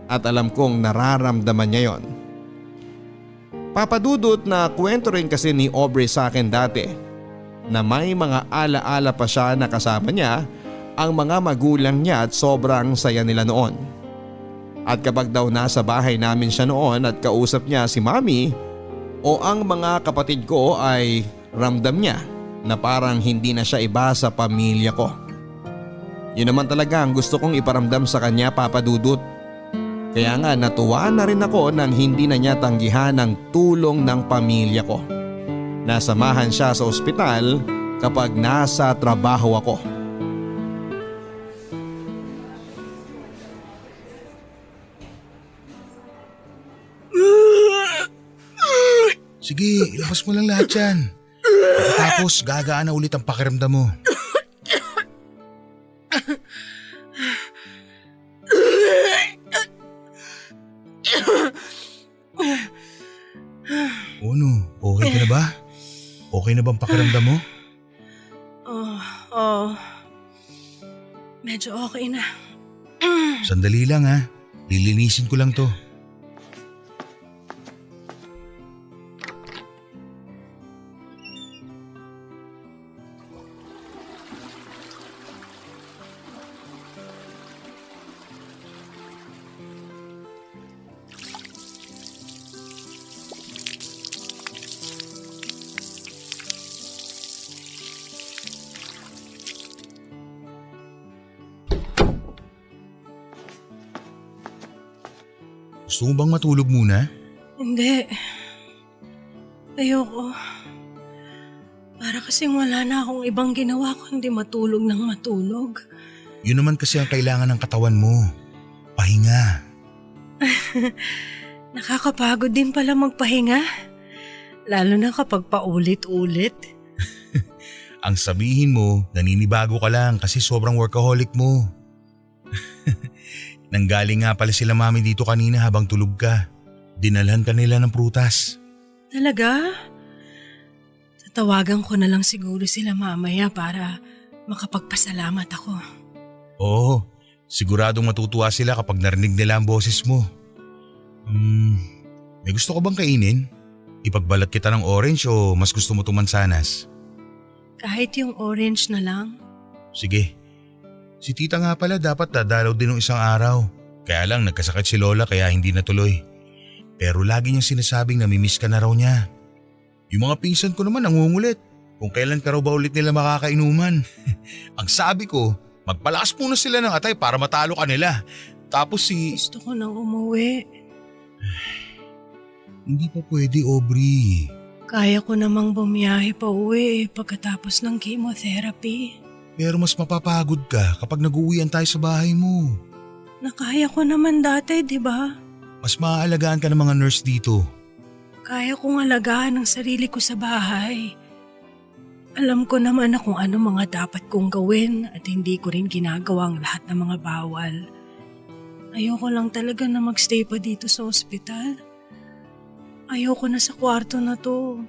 at alam kong nararamdaman niya yon. Papadudot na kwento rin kasi ni Aubrey sa akin dati na may mga alaala pa siya na kasama niya ang mga magulang niya at sobrang saya nila noon. At kapag daw nasa bahay namin siya noon at kausap niya si mami o ang mga kapatid ko ay ramdam niya na parang hindi na siya iba sa pamilya ko. Yun naman talaga ang gusto kong iparamdam sa kanya, Papa Dudut. Kaya nga natuwa na rin ako nang hindi na niya tanggihan ang tulong ng pamilya ko. Nasamahan siya sa ospital kapag nasa trabaho ako. Sige, ilabas mo lang lahat yan. Pagkatapos gagaan na ulit ang pakiramdam mo. Ano, okay ka na ba? Okay na bang pakiramdam mo? Medyo okay na. Sandali lang ha, lilinisin ko lang to. Gusto mo bang matulog muna? Hindi. Ayoko. Para kasing wala na akong ibang ginawa kundi matulog ng matulog. Yun naman kasi ang kailangan ng katawan mo. Pahinga. Nakakapagod din pala magpahinga. Lalo na kapag paulit-ulit. Ang sabihin mo, naninibago ka lang kasi sobrang workaholic mo. Nanggaling nga pala sila mami dito kanina habang tulog ka. Dinalhan ka nila ng prutas. Talaga? Tatawagan ko na lang siguro sila mamaya para makapagpasalamat ako. Oo, siguradong matutuwa sila kapag narinig nila ang boses mo. May gusto ko bang kainin? Ipagbalat kita ng orange o mas gusto mo itong mansanas? Kahit yung orange na lang. Sige. Si tita nga pala dapat dadalaw din ng isang araw. Kaya lang nagkasakit si Lola kaya hindi natuloy. Pero lagi niyang sinasabing namimiss ka na raw niya. Yung mga pinsan ko naman nangungulit kung kailan ka raw ba ulit nila makakainuman. Ang sabi ko, magpalakas muna sila ng atay para matalo ka nila. Tapos Gusto ko nang umuwi. Hindi pa pwede, Aubrey. Kaya ko namang bumiyahe pa uwi pagkatapos ng chemotherapy. Pero mas mapapagod ka kapag nag-uwian tayo sa bahay mo. Nakaya ko naman dati, di ba? Mas maaalagaan ka ng mga nurse dito. Kaya kong alagaan ang sarili ko sa bahay. Alam ko naman na kung ano mga dapat kong gawin at hindi ko rin ginagawa ang lahat ng mga bawal. Ayoko lang talaga na magstay pa dito sa ospital. Ayoko na sa kwarto na to.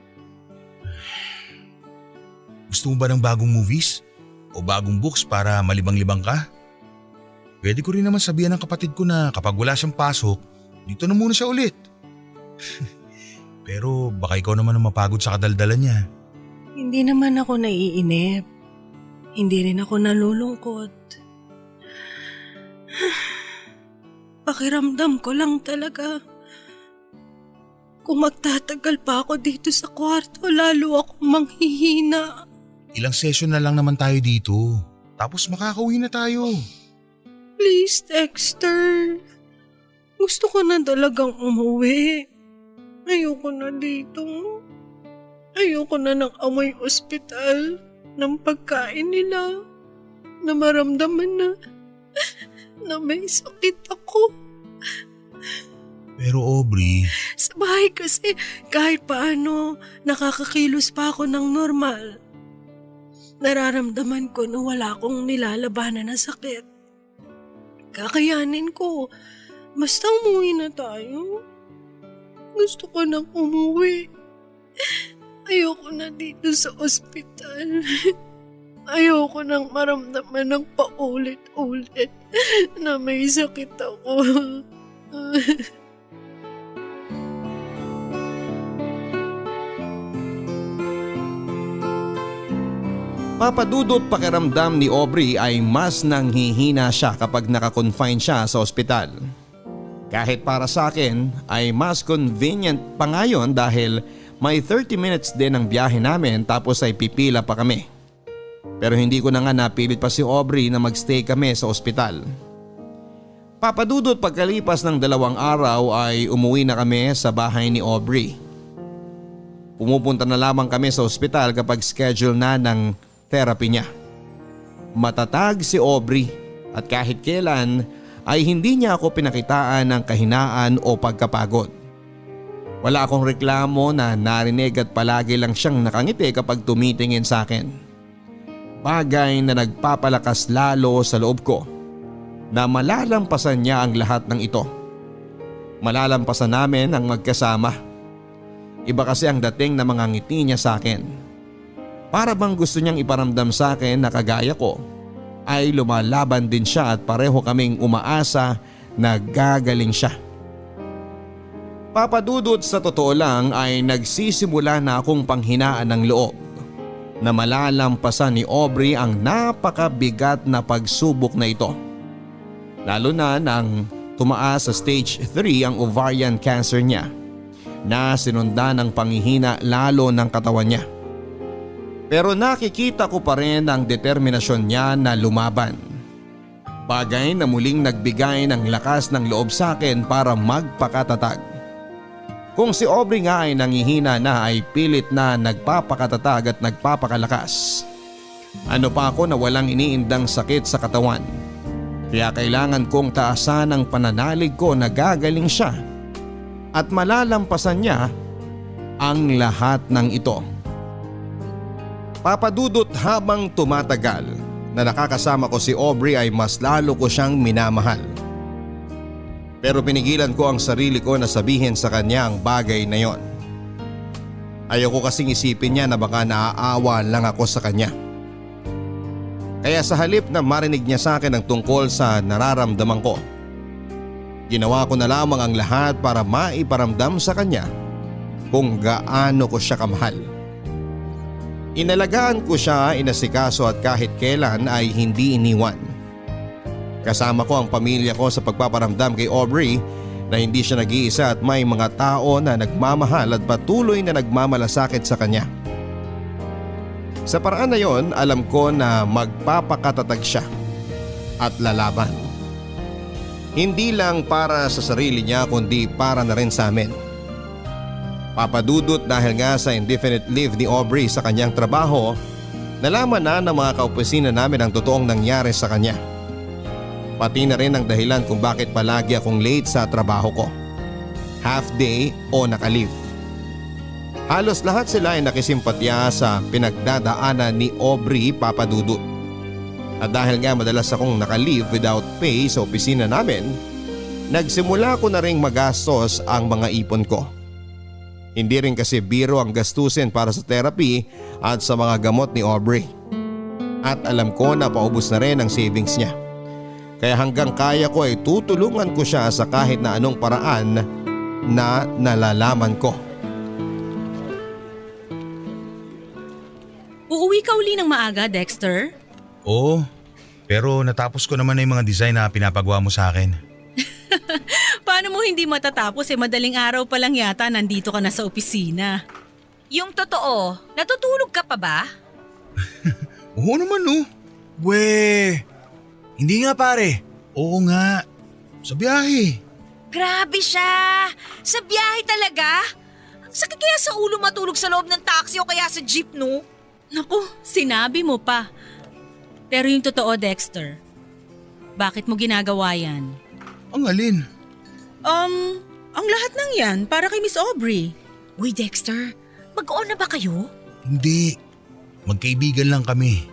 Gusto mo ba ng bagong movies? O bagong books para malibang-libang ka? Pwede ko rin naman sabihan ng kapatid ko na kapag wala siyang pasok, dito na muna siya ulit. Pero baka ikaw naman ang mapagod sa kadaldalan niya. Hindi naman ako naiinip. Hindi rin ako nalulungkot. Pakiramdam ko lang talaga. Kung magtatagal pa ako dito sa kwarto, lalo akong manghihina. Ilang session na lang naman tayo dito. Tapos makakauwi na tayo. Please, Dexter. Gusto ko na talagang umuwi. Ayoko na dito. Ayoko na ng amoy ospital, ng pagkain nila, na maramdaman na may sakit ako. Pero Aubrey, Sa bahay kasi kahit paano nakakakilos pa ako ng normal. Nararamdaman ko na wala akong nilalabanan na sakit. Kakayanin ko. Basta umuwi na tayo. Gusto ko nang umuwi. Ayoko na dito sa ospital. Ayoko nang maramdaman ng paulit-ulit na may sakit ako. Papadudot pakiramdam ni Aubrey ay mas nanghihina siya kapag nakakonfine siya sa ospital. Kahit para sa akin ay mas convenient pa ngayon dahil may 30 minutes din ang biyahe namin tapos ay pipila pa kami. Pero hindi ko na nga napilit pa si Aubrey na magstay kami sa ospital. Papadudot pagkalipas ng 2 araw ay umuwi na kami sa bahay ni Aubrey. Pumupunta na lamang kami sa ospital kapag schedule na ng therapy niya. Matatag si Aubrey at kahit kailan ay hindi niya ako pinakitaan ng kahinaan o pagkapagod. Wala akong reklamo na narinig at palagi lang siyang nakangiti kapag tumitingin sa akin. Bagay na nagpapalakas lalo sa loob ko na malalampasan niya ang lahat ng ito. Malalampasan namin ang magkasama. Iba kasi ang dating na mga ngiti niya sa akin. Para bang gusto niyang iparamdam sa akin na kagaya ko ay lumalaban din siya at pareho kaming umaasa na gagaling siya. Papadudot sa totoo lang ay nagsisimula na akong panghinaan ng loob na malalampasan ni Aubrey ang napakabigat na pagsubok na ito. Lalo na nang tumaas sa stage 3 ang ovarian cancer niya na sinundan ng panghihina lalo ng katawan niya. Pero nakikita ko pa rin ang determinasyon niya na lumaban. Bagay na muling nagbigay ng lakas ng loob sa akin para magpakatatag. Kung si Aubrey nga ay nangihina na ay pilit na nagpapakatatag at nagpapakalakas. Ano pa ako na walang iniindang sakit sa katawan. Kaya kailangan kong taasan ang pananalig ko na gagaling siya at malalampasan niya ang lahat ng ito. Papadudot habang tumatagal na nakakasama ko si Aubrey ay mas lalo ko siyang minamahal. Pero pinigilan ko ang sarili ko na sabihin sa kanya ang bagay na yon. Ayoko kasing isipin niya na baka naaawa lang ako sa kanya. Kaya sa halip na marinig niya sa akin ang tungkol sa nararamdaman ko, ginawa ko na lamang ang lahat para maiparamdam sa kanya kung gaano ko siya kamahal. Inalagaan ko siya, inasikaso at kahit kailan ay hindi iniwan. Kasama ko ang pamilya ko sa pagpaparamdam kay Aubrey na hindi siya nag-iisa at may mga tao na nagmamahal at patuloy na nagmamalasakit sa kanya. Sa paraan na yon, alam ko na magpapakatatag siya at lalaban. Hindi lang para sa sarili niya kundi para na rin sa amin. Papadudot dahil nga sa indefinite leave ni Aubrey sa kanyang trabaho, nalaman na ng mga kaopisina namin ang totoong nangyari sa kanya. Pati na rin ang dahilan kung bakit palagi akong late sa trabaho ko. Half day o naka-leave. Halos lahat sila ay nakisimpatya sa pinagdadaanan ni Aubrey, Papadudot. At dahil nga madalas akong naka-leave without pay sa opisina namin, nagsimula ko na ring magastos ang mga ipon ko. Hindi rin kasi biro ang gastusin para sa therapy at sa mga gamot ni Aubrey. At alam ko na paubos na rin ang savings niya. Kaya hanggang kaya ko ay tutulungan ko siya sa kahit na anong paraan na nalalaman ko. Uuwi ka uli ng maaga, Dexter? Oo, pero natapos ko naman na yung mga design na pinapagawa mo sa akin. Paano mo hindi matatapos madaling araw pa lang yata nandito ka na sa opisina. Yung totoo, natutulog ka pa ba? Oo naman no. We, hindi nga pare. Oo nga. Sa biyahe. Grabe siya! Sa biyahe talaga? Ang sakit kaya sa ulo matulog sa loob ng taxi o kaya sa jeep, no? Naku, sinabi mo pa. Pero yung totoo, Dexter, bakit mo ginagawa yan? Ang alin? Ang lahat ng yan para kay Miss Aubrey. Uy, Dexter, mag-on na ba kayo? Hindi. Magkaibigan lang kami.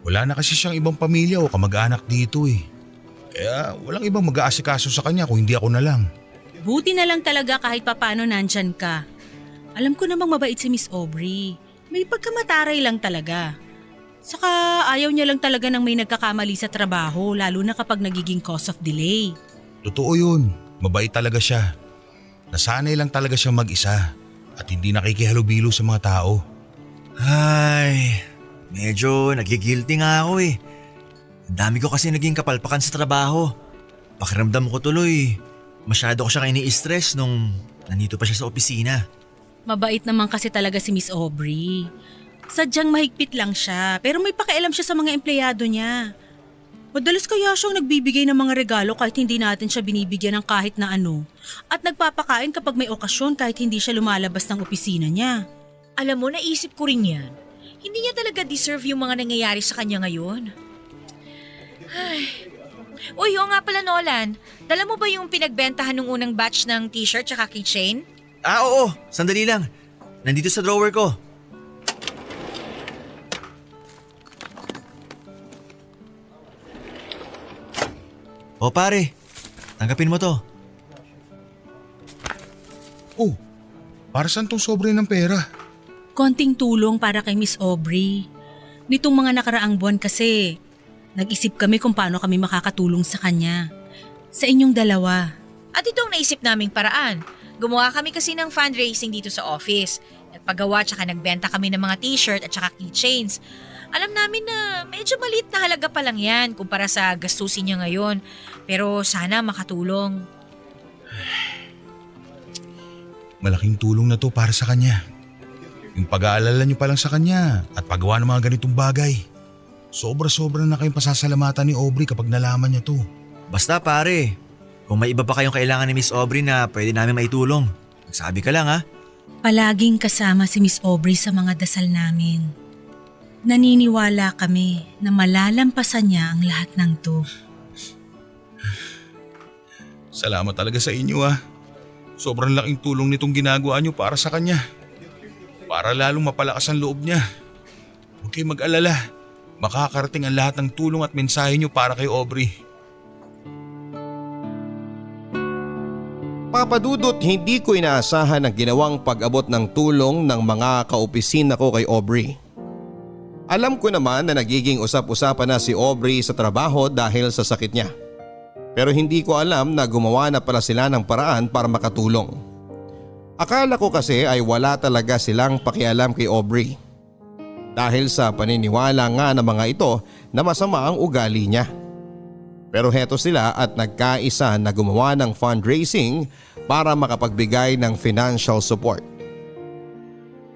Wala na kasi siyang ibang pamilya o kamag-anak dito eh. Kaya walang ibang mag-aasikaso sa kanya kung hindi ako na lang. Buti na lang talaga kahit papano nandyan ka. Alam ko namang mabait si Miss Aubrey. May pagkamataray lang talaga. Saka ayaw niya lang talaga ng may nagkakamali sa trabaho lalo na kapag nagiging cause of delay. Totoo yun. Mabait talaga siya. Nasanay lang talaga siyang mag-isa at hindi nakikihalubilo sa mga tao. Ay, medyo nagigilty nga ako eh. Ang dami ko kasi naging kapalpakan sa trabaho. Pakiramdam ko tuloy, masyado ko siyang ini-stress nung nandito pa siya sa opisina. Mabait naman kasi talaga si Miss Aubrey. Sadyang mahigpit lang siya pero may pakialam siya sa mga empleyado niya. Madalas kaya siyang nagbibigay ng mga regalo kahit hindi natin siya binibigyan ng kahit na ano. At nagpapakain kapag may okasyon kahit hindi siya lumalabas ng opisina niya. Alam mo, naisip ko rin yan. Hindi niya talaga deserve yung mga nangyayari sa kanya ngayon. Ay. Uy, oo nga pala Nolan. Dala mo ba yung pinagbentahan ng unang batch ng t-shirt tsaka keychain? Oo, sandali lang. Nandito sa drawer ko. O pare, tanggapin mo to. Oh, para saan tong sobre ng pera? Konting tulong para kay Miss Aubrey. Nitong mga nakaraang buwan kasi, nag-isip kami kung paano kami makakatulong sa kanya. Sa inyong dalawa. At itong naisip naming paraan. Gumawa kami kasi ng fundraising dito sa office. Nagpagawa tsaka nagbenta kami ng mga t-shirt at tsaka keychains. Alam namin na medyo maliit na halaga pa lang yan kumpara sa gastusin niya ngayon. Pero sana makatulong. Malaking tulong na to para sa kanya. Yung pag-aalala niyo pa lang sa kanya at paggawa ng mga ganitong bagay. Sobra-sobra na kayong pasasalamatan ni Aubrey kapag nalaman niya to. Basta pare, kung may iba pa kayong kailangan ni Miss Aubrey na pwede namin maitulong, magsabi ka lang ha. Palaging kasama si Miss Aubrey sa mga dasal namin. Naniniwala kami na malalampasan niya ang lahat ng to. Salamat talaga sa inyo ah. Sobrang laking tulong nitong ginagawa niyo para sa kanya. Para lalong mapalakas ang loob niya. Huwag kayong mag-alala. Makakarating ang lahat ng tulong at mensahe niyo para kay Aubrey. Papadudot, hindi ko inaasahan ang ginawang pag-abot ng tulong ng mga kaopisina ko kay Aubrey. Alam ko naman na nagiging usap-usapan na si Aubrey sa trabaho dahil sa sakit niya. Pero hindi ko alam na gumawa na pala sila ng paraan para makatulong. Akala ko kasi ay wala talaga silang pakialam kay Aubrey. Dahil sa paniniwala nga ng mga ito na masama ang ugali niya. Pero heto sila at nagkaisa na gumawa ng fundraising para makapagbigay ng financial support.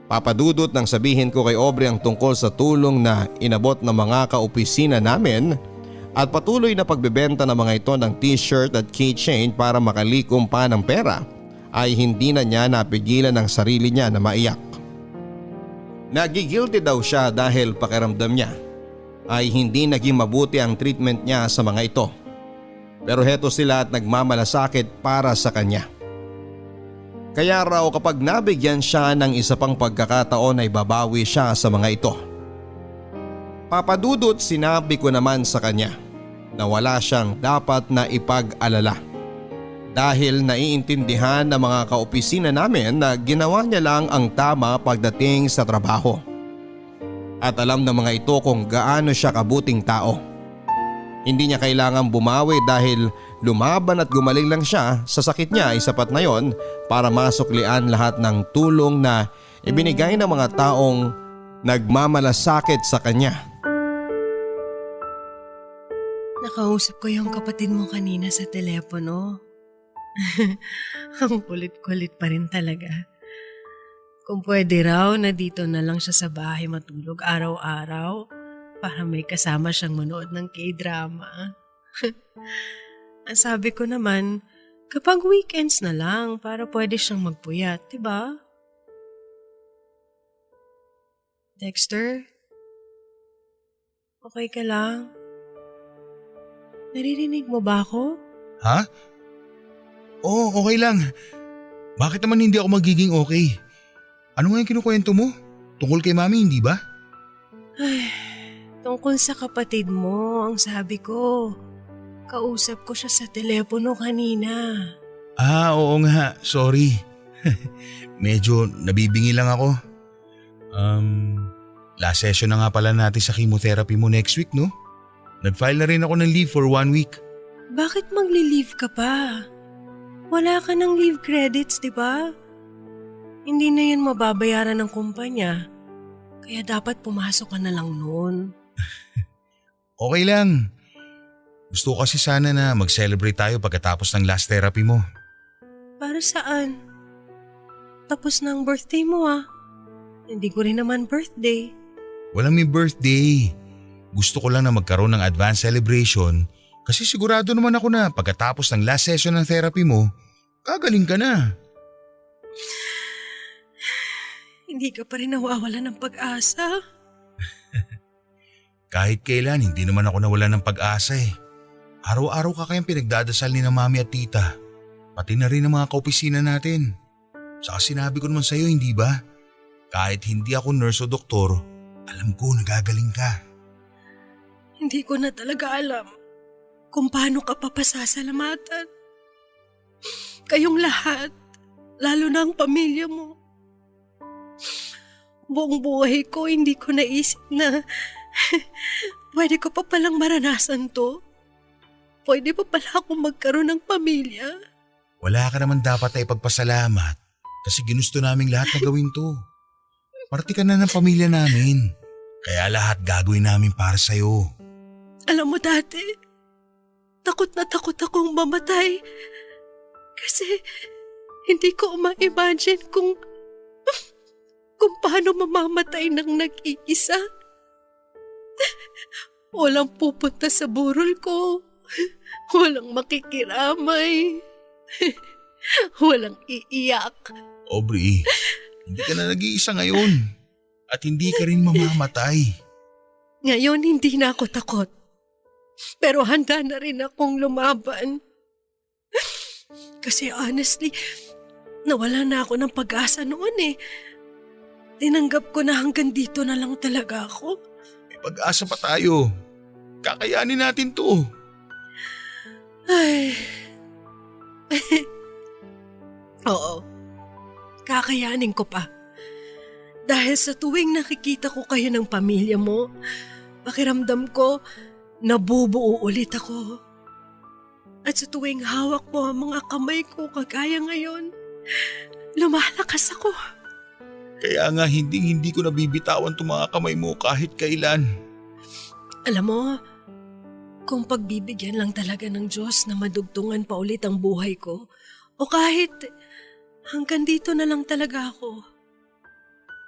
Papadudot nang sabihin ko kay Aubrey ang tungkol sa tulong na inabot ng mga kaopisina namin at patuloy na pagbebenta ng mga ito ng t-shirt at keychain para makalikom pa ng pera ay hindi na niya napigilan ang sarili niya na maiyak. Nagigilty daw siya dahil pakiramdam niya ay hindi naging mabuti ang treatment niya sa mga ito. Pero heto sila at nagmamalasakit para sa kanya. Kaya raw kapag nabigyan siya ng isa pang pagkakataon ay babawi siya sa mga ito. Papadudot, sinabi ko naman sa kanya na wala siyang dapat na ipag-alala. Dahil naiintindihan ng mga kaopisina namin na ginawa niya lang ang tama pagdating sa trabaho. At alam ng mga ito kung gaano siya kabuting tao. Hindi niya kailangang bumawi dahil lumaban at gumaling lang siya sa sakit niya ay sapat na yon para masuklian lahat ng tulong na ibinigay ng mga taong nagmamalasakit sa kanya. Nakausap ko yung kapatid mo kanina sa telepono. Ang kulit-kulit pa rin talaga. Kung pwede raw na dito na lang siya sa bahay matulog araw-araw para may kasama siyang manood ng K-drama. Ang sabi ko naman, kapag weekends na lang para pwede siyang magpuyat, diba? Dexter? Okay ka lang? Naririnig mo ba ako? Ha? Oo, okay lang. Bakit naman hindi ako magiging okay? Ano nga yung kinukwento mo? Tungkol kay mami, hindi ba? Ay, tungkol sa kapatid mo, ang sabi ko. Kausap ko siya sa telepono kanina. Ah, oo nga. Sorry. Medyo nabibingi lang ako. Last session na nga pala natin sa chemotherapy mo next week, no? Nag-file na rin ako ng leave for 1 week. Bakit magli-leave ka pa? Wala ka ng leave credits, di ba? Hindi na yan mababayaran ng kumpanya. Kaya dapat pumasok ka na lang noon. Okay lang. Gusto ko kasi sana na mag-celebrate tayo pagkatapos ng last therapy mo. Para saan? Tapos na ang birthday mo ah. Hindi ko rin naman birthday. Walang may birthday. Gusto ko lang na magkaroon ng advance celebration kasi sigurado naman ako na pagkatapos ng last session ng therapy mo, kagaling ka na. Hindi ka pa rin nawawala ng pag-asa. Kahit kailan, hindi naman ako nawala ng pag-asa eh. Araw-araw ka kayang pinagdadasal ni na mami at tita. Pati na rin ang mga kaopisina natin. Saka sinabi ko naman sa'yo, hindi ba? Kahit hindi ako nurse o doktor, alam ko nagagaling ka. Hindi ko na talaga alam kung paano ka papasasalamatan. Kayong lahat, lalo na ang pamilya mo. Buong buhay ko, hindi ko naisip na pwede ko pa palang maranasan to. Pwede pa pala akong magkaroon ng pamilya. Wala ka naman dapat na ipagpasalamat kasi ginusto naming lahat na gawin to. Parte ka na ng pamilya namin. Kaya lahat gagawin namin para sa'yo. Alam mo dati, takot na takot akong mamatay. Kasi hindi ko ma-imagine kung paano mamamatay ng nag-iisa. Walang pupunta sa burol ko. Walang makikiramay. Walang iiyak. Aubrey, hindi ka na nag-iisa ngayon. At hindi ka rin mamamatay. Ngayon hindi na ako takot. Pero handa na rin akong lumaban. Kasi honestly, nawala na ako ng pag-asa noon eh. Tinanggap ko na hanggang dito na lang talaga ako. May pag-asa pa tayo. Kakayanin natin to. Ay. Oo. Kakayanin ko pa. Dahil sa tuwing nakikita ko kayo ng pamilya mo, pakiramdam ko, nabubuo ulit ako. At sa tuwing hawak mo ang mga kamay ko kagaya ngayon, lumalakas ako. Kaya nga hindi ko nabibitawan itong mga kamay mo kahit kailan. Alam mo, kung pagbibigyan lang talaga ng Diyos na madugtungan pa ulit ang buhay ko, o kahit hanggang dito na lang talaga ako,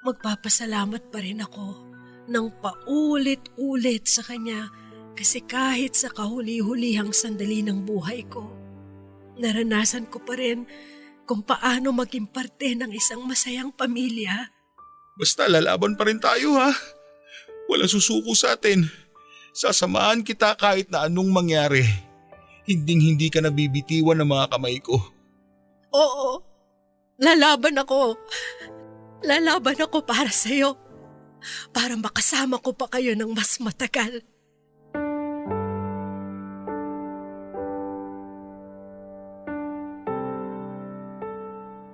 magpapasalamat pa rin ako ng paulit-ulit sa Kanya kasi kahit sa kahuli-hulihang sandali ng buhay ko, naranasan ko pa rin kung paano maging parte ng isang masayang pamilya. Basta lalaban pa rin tayo ha. Walang susuko sa atin. Sasamahan kita kahit na anong mangyari. Hinding-hindi ka nabibitiwan ng mga kamay ko. Oo, lalaban ako. Lalaban ako para sa'yo. Para makasama ko pa kayo ng mas matagal.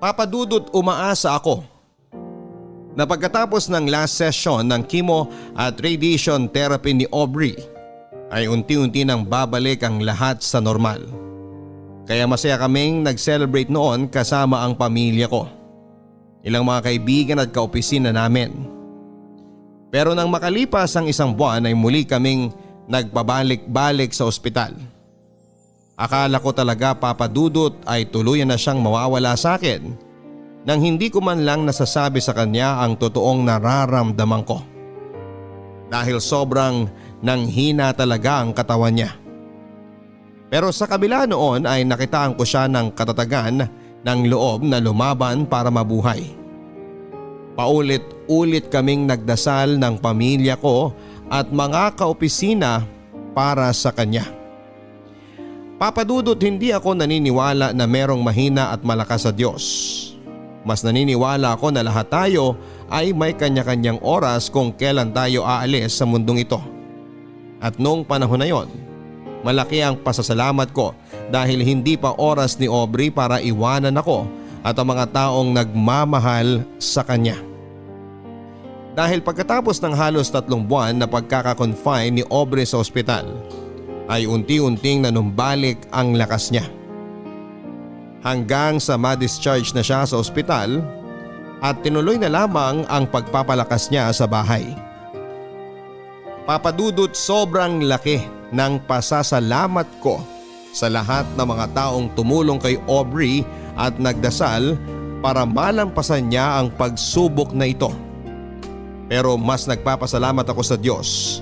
Papa Dudut, umaasa ako na pagkatapos ng last session ng chemo at radiation therapy ni Aubrey ay unti-unti nang babalik ang lahat sa normal. Kaya masaya kaming nag-celebrate noon kasama ang pamilya ko, ilang mga kaibigan at kaopisina namin. Pero nang makalipas ang isang buwan ay muli kaming nagpabalik-balik sa ospital. Akala ko talaga Papa Dudut ay tuluyan na siyang mawawala sa akin nang hindi ko man lang nasasabi sa kanya ang totoong nararamdaman ko. Dahil sobrang nanghina talaga ang katawan niya. Pero sa kabila noon ay nakitaan ko siya ng katatagan ng loob na lumaban para mabuhay. Paulit-ulit kaming nagdasal ng pamilya ko at mga kaopisina para sa kanya. Papa Dudut, hindi ako naniniwala na merong mahina at malakas sa Diyos. Mas naniniwala ako na lahat tayo ay may kanya-kanyang oras kung kailan tayo aalis sa mundong ito. At noong panahon na yon, malaki ang pasasalamat ko dahil hindi pa oras ni Aubrey para iwanan ako at ang mga taong nagmamahal sa kanya. Dahil pagkatapos ng halos 3 buwan na pagkakakonfine ni Aubrey sa ospital, ay unti-unting nanumbalik ang lakas niya. Hanggang sa ma-discharge na siya sa ospital at tinuloy na lamang ang pagpapalakas niya sa bahay. Papa Dudut, sobrang laki ng pasasalamat ko sa lahat ng mga taong tumulong kay Aubrey at nagdasal para malampasan niya ang pagsubok na ito. Pero mas nagpapasalamat ako sa Diyos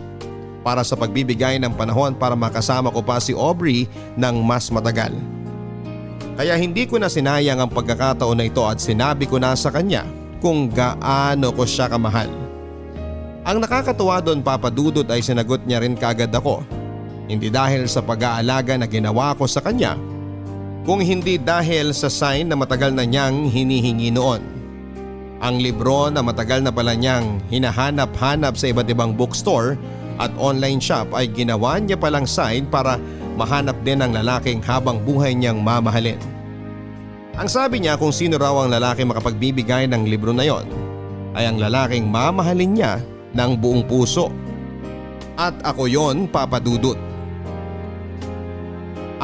para sa pagbibigay ng panahon para makasama ko pa si Aubrey ng mas matagal. Kaya hindi ko na sinayang ang pagkakataon na ito at sinabi ko na sa kanya kung gaano ko siya kamahal. Ang nakakatuwa doon, Papa Dudut, ay sinagot niya rin kaagad ako. Hindi dahil sa pag-aalaga na ginawa ko sa kanya, kung hindi dahil sa sign na matagal na niyang hinihingi noon. Ang libro na matagal na pala niyang hinahanap-hanap sa iba't ibang bookstore at online shop ay ginawa niya palang sign para mahanap din ang lalaking habang buhay niyang mamahalin. Ang sabi niya, kung sino raw ang lalaki makapagbibigay ng libro na yon, ay ang lalaking mamahalin niya ng buong puso. At ako yon, Papa Dudut.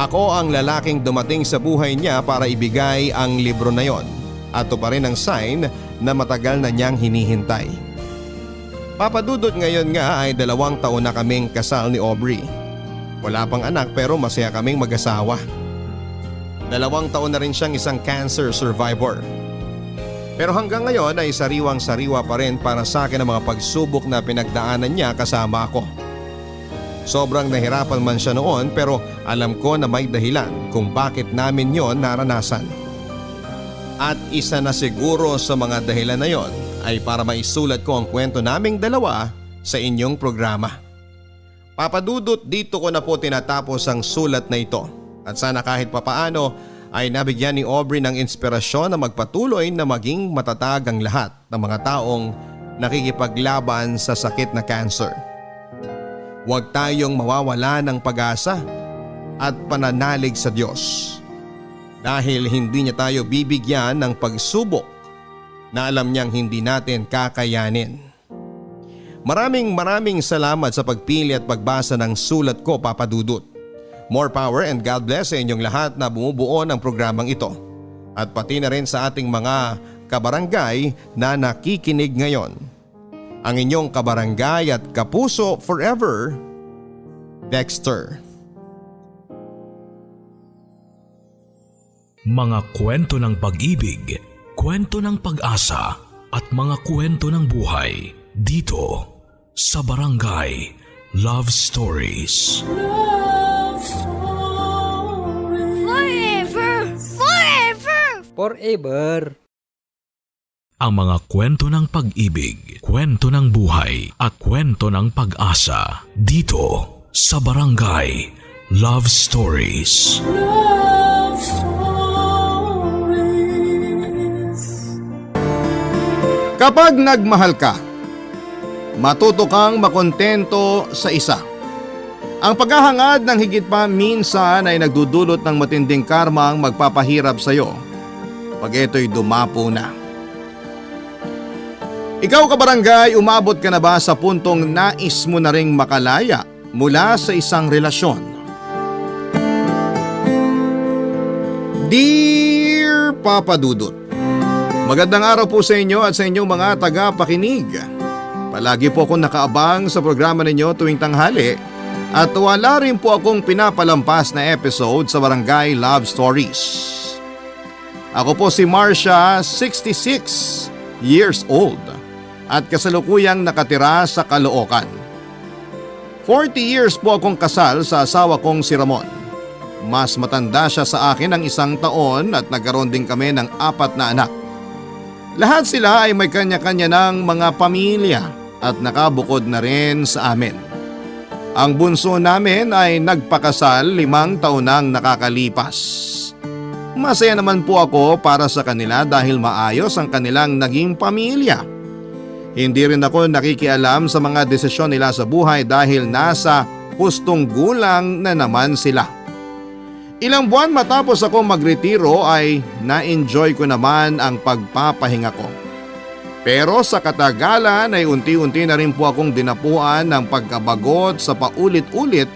Ako ang lalaking dumating sa buhay niya para ibigay ang libro na yon, at ito pa rin ang sign na matagal na niyang hinihintay. Papa Dudut, ngayon nga ay 2 taon na kaming kasal ni Aubrey. Wala pang anak pero masaya kaming mag-asawa. 2 taon na rin siyang isang cancer survivor. Pero hanggang ngayon ay sariwang-sariwa pa rin para sa akin ang mga pagsubok na pinagdaanan niya kasama ako. Sobrang nahirapan man siya noon pero alam ko na may dahilan kung bakit namin yon naranasan. At isa na siguro sa mga dahilan na yon ay para maisulat ko ang kwento naming dalawa sa inyong programa. Papa Dudut, dito ko na po tinatapos ang sulat na ito at sana kahit papaano ay nabigyan ni Aubrey ng inspirasyon na magpatuloy na maging matatag ang lahat ng mga taong nakikipaglaban sa sakit na cancer. Huwag tayong mawawala ng pag-asa at pananalig sa Diyos dahil hindi niya tayo bibigyan ng pagsubok na alam niyang hindi natin kakayanin. Maraming salamat sa pagpili at pagbasa ng sulat ko, Papa Dudut. More power and God bless sa inyong lahat na bumubuo ng programang ito. At pati na rin sa ating mga kabarangay na nakikinig ngayon. Ang inyong kabarangay at kapuso forever, Dexter. Mga kwento ng pag-ibig, kwento ng pag-asa at mga kwento ng buhay dito sa Barangay Love Stories. Love Stories. Forever. Ang mga kwento ng pag-ibig, kwento ng buhay at kwento ng pag-asa dito sa Barangay Love Stories. Love Stories. Kapag nagmahal ka, matuto kang makontento sa isa. Ang paghahangad ng higit pa minsan ay nagdudulot ng matinding karma ang magpapahirap sa iyo pag ito'y dumapo na. Ikaw, kabarangay, umabot ka na ba sa puntong nais mo na ring makalaya mula sa isang relasyon? Dear Papa Dudut, magandang araw po sa inyo at sa inyong mga tagapakinig. Palagi po akong nakaabang sa programa ninyo tuwing tanghali At wala rin po akong pinapalampas na episode sa Barangay Love Stories. Ako po si Marcia, 66 years old at kasalukuyang nakatira sa Caloocan. 40 years po akong kasal sa asawa kong si Ramon. Mas matanda siya sa akin ng 1 taon at nagkaroon din kami ng 4 na anak. Lahat sila ay may kanya-kanya ng mga pamilya at nakabukod na rin sa amin. Ang bunso namin ay nagpakasal 5 taon nang nakakalipas. Masaya naman po ako para sa kanila dahil maayos ang kanilang naging pamilya. Hindi rin ako nakikialam sa mga desisyon nila sa buhay dahil nasa hustong gulang na naman sila. Ilang buwan matapos ako magretiro ay na-enjoy ko naman ang pagpapahinga ko. Pero sa katagalan ay unti-unti na rin po akong dinapuan ng pagkabagot sa paulit-ulit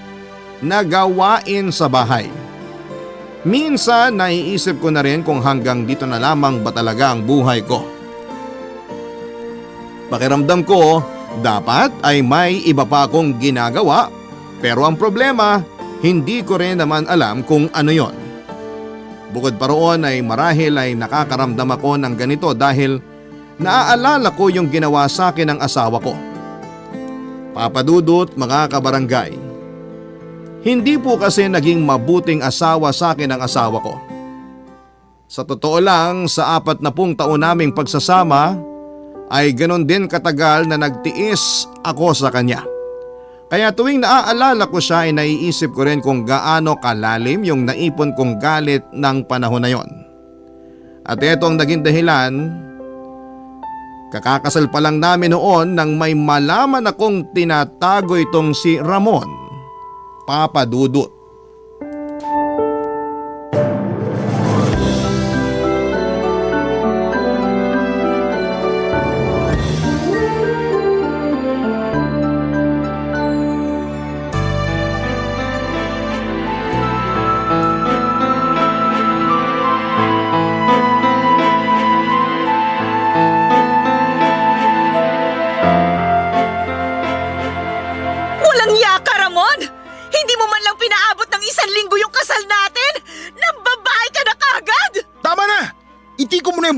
na gawain sa bahay. Minsan naiisip ko na rin kung hanggang dito na lamang ba talaga ang buhay ko. Pakiramdam ko dapat ay may iba pa akong ginagawa pero ang problema hindi ko rin naman alam kung ano yon. Bukod pa roon ay marahil ay nakakaramdam ako ng ganito dahil naaalala ko yung ginawa sa akin ng asawa ko. Papa Dudut, mga kabarangay, hindi po kasi naging mabuting asawa sa akin ang asawa ko. Sa totoo lang, sa 40 taon naming pagsasama ay ganon din katagal na nagtiis ako sa kanya. Kaya tuwing naaalala ko siya ay naiisip ko rin kung gaano kalalim yung naipon kong galit ng panahon na yon. At ito ang naging dahilan. Kakakasal pa lang namin noon nang may malaman akong tinatago itong si Ramon, Papa Dudut.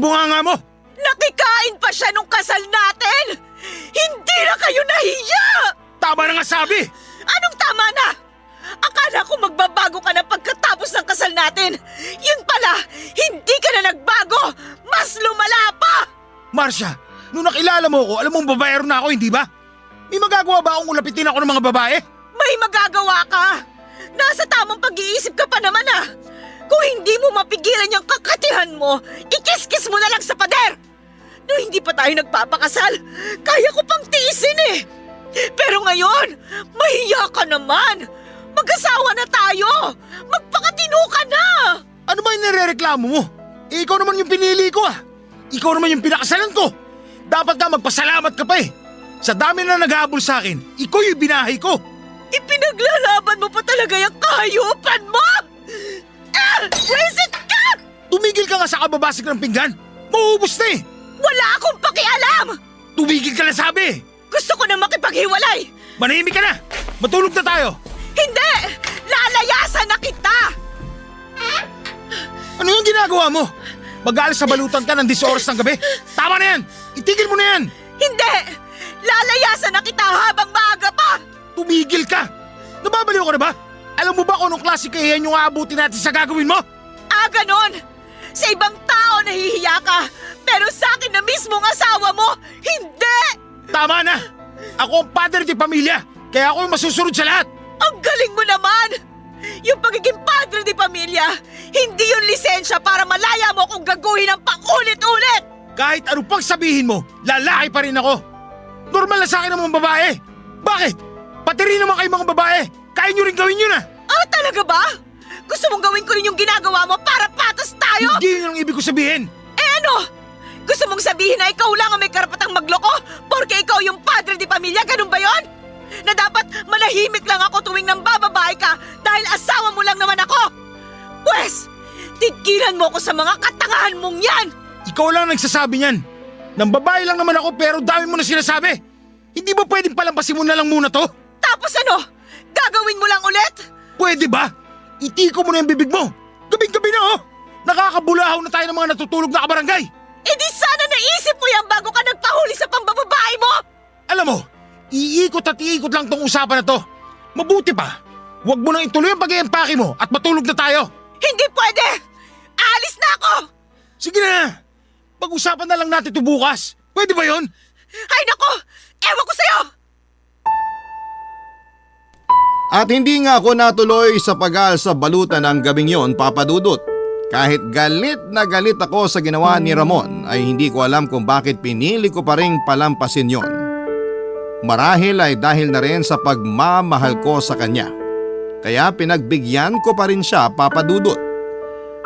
Bunganga mo! Nakikain pa siya nung kasal natin! Hindi na kayo nahiya! Tama na nga sabi! Anong tama na? Akala ko magbabago ka na pagkatapos ng kasal natin. Yun pala, hindi ka na nagbago! Mas lumala pa! Marcia, nung nakilala mo ko, alam mong babayero na ako, hindi ba? May magagawa ba akong ulapitin ako ng mga babae? May magagawa ka! Nasa tamang pag-iisip ka pa naman ah! Kung hindi mo mapigilan yung kakatihan mo, ikis-kis mo na lang sa pader! Noong hindi pa tayo nagpapakasal, kaya ko pang tiisin eh! Pero ngayon, mahiya ka naman! Mag-asawa na tayo! Magpakatino ka na! Ano ba yung nirereklamo mo? Eh, ikaw naman yung pinili ko ah! Ikaw naman yung pinakasalan ko! Dapat ka magpasalamat ka pa eh! Sa dami na nag-aabol sa akin, ikaw yung binahay ko! Ipinaglalaban mo pa talaga yung kahayupan mo! Visit ka! Tumigil ka nga sa kababasag ng pinggan! Mauubos na eh! Wala akong pakialam! Tumigil ka na sabi! Gusto ko na makipaghiwalay! Manahimik ka na! Matulog na tayo! Hindi! Lalayasan na kita! Ano yung ginagawa mo? Mag-aalis sa balutan ka ng 10 oras ng gabi? Tama na yan! Itigil mo na yan! Hindi! Lalayasan na kita habang maaga pa! Tumigil ka! Nababaliw ka na ba? Alam mo ba kung anong klase kahiyan yung aabutin natin sa gagawin mo? Ah, ganon! Sa ibang tao nahihiya ka, pero sa akin na mismong asawa mo, hindi! Tama na! Ako ang padre de pamilya, kaya ako yung masusunod sa lahat! Ang galing mo naman! Yung pagiging padre de pamilya, hindi yung lisensya para malaya mo kung gaguhin ang paulit-ulit! Kahit ano pang sabihin mo, lalaki pa rin ako! Normal na sa akin ang mga babae! Bakit? Pati rin naman kayo mga babae! Kaya nyo rin gawin yun ah! Ah, talaga ba? Gusto mong gawin ko rin yung ginagawa mo para patas tayo? Hindi yun ang ibig ko sabihin! Eh ano? Gusto mong sabihin na ikaw lang ang may karapatang magloko? Porque ikaw yung padre di pamilya, ganun ba yon? Na dapat manahimik lang ako tuwing nambababae ka dahil asawa mo lang naman ako? Pwes, tigilan mo ko sa mga katangahan mong yan! Ikaw lang nagsasabi niyan! Nang babae lang naman ako pero dami mo na sinasabi! Hindi ba pwedeng palampasin mo na lang muna to? Tapos ano? Gagawin mo lang ulit? Pwede ba? Itiko mo na yung bibig mo. Gabing-gabi na oh. Nakakabulahaw na tayo ng mga natutulog na kabarangay. Eh di sana naisip mo yan bago ka nagpahuli sa pambababae mo! Alam mo, iikot at iikot lang tong usapan na to. Mabuti pa, huwag mo nang ituloy ang pag-iempake mo at matulog na tayo. Hindi pwede! Aalis na ako! Sige na, pag-usapan na lang natin ito bukas. Pwede ba yon? Ay nako! Ewan ko sa'yo! At hindi nga ako natuloy sa pag-aalsa balutan ng gabing yon, Papa Dudut. Kahit galit na galit ako sa ginawa ni Ramon ay hindi ko alam kung bakit pinili ko pa ring palampasin yon. Marahil ay dahil na rin sa pagmamahal ko sa kanya. Kaya pinagbigyan ko pa rin siya, Papa Dudut.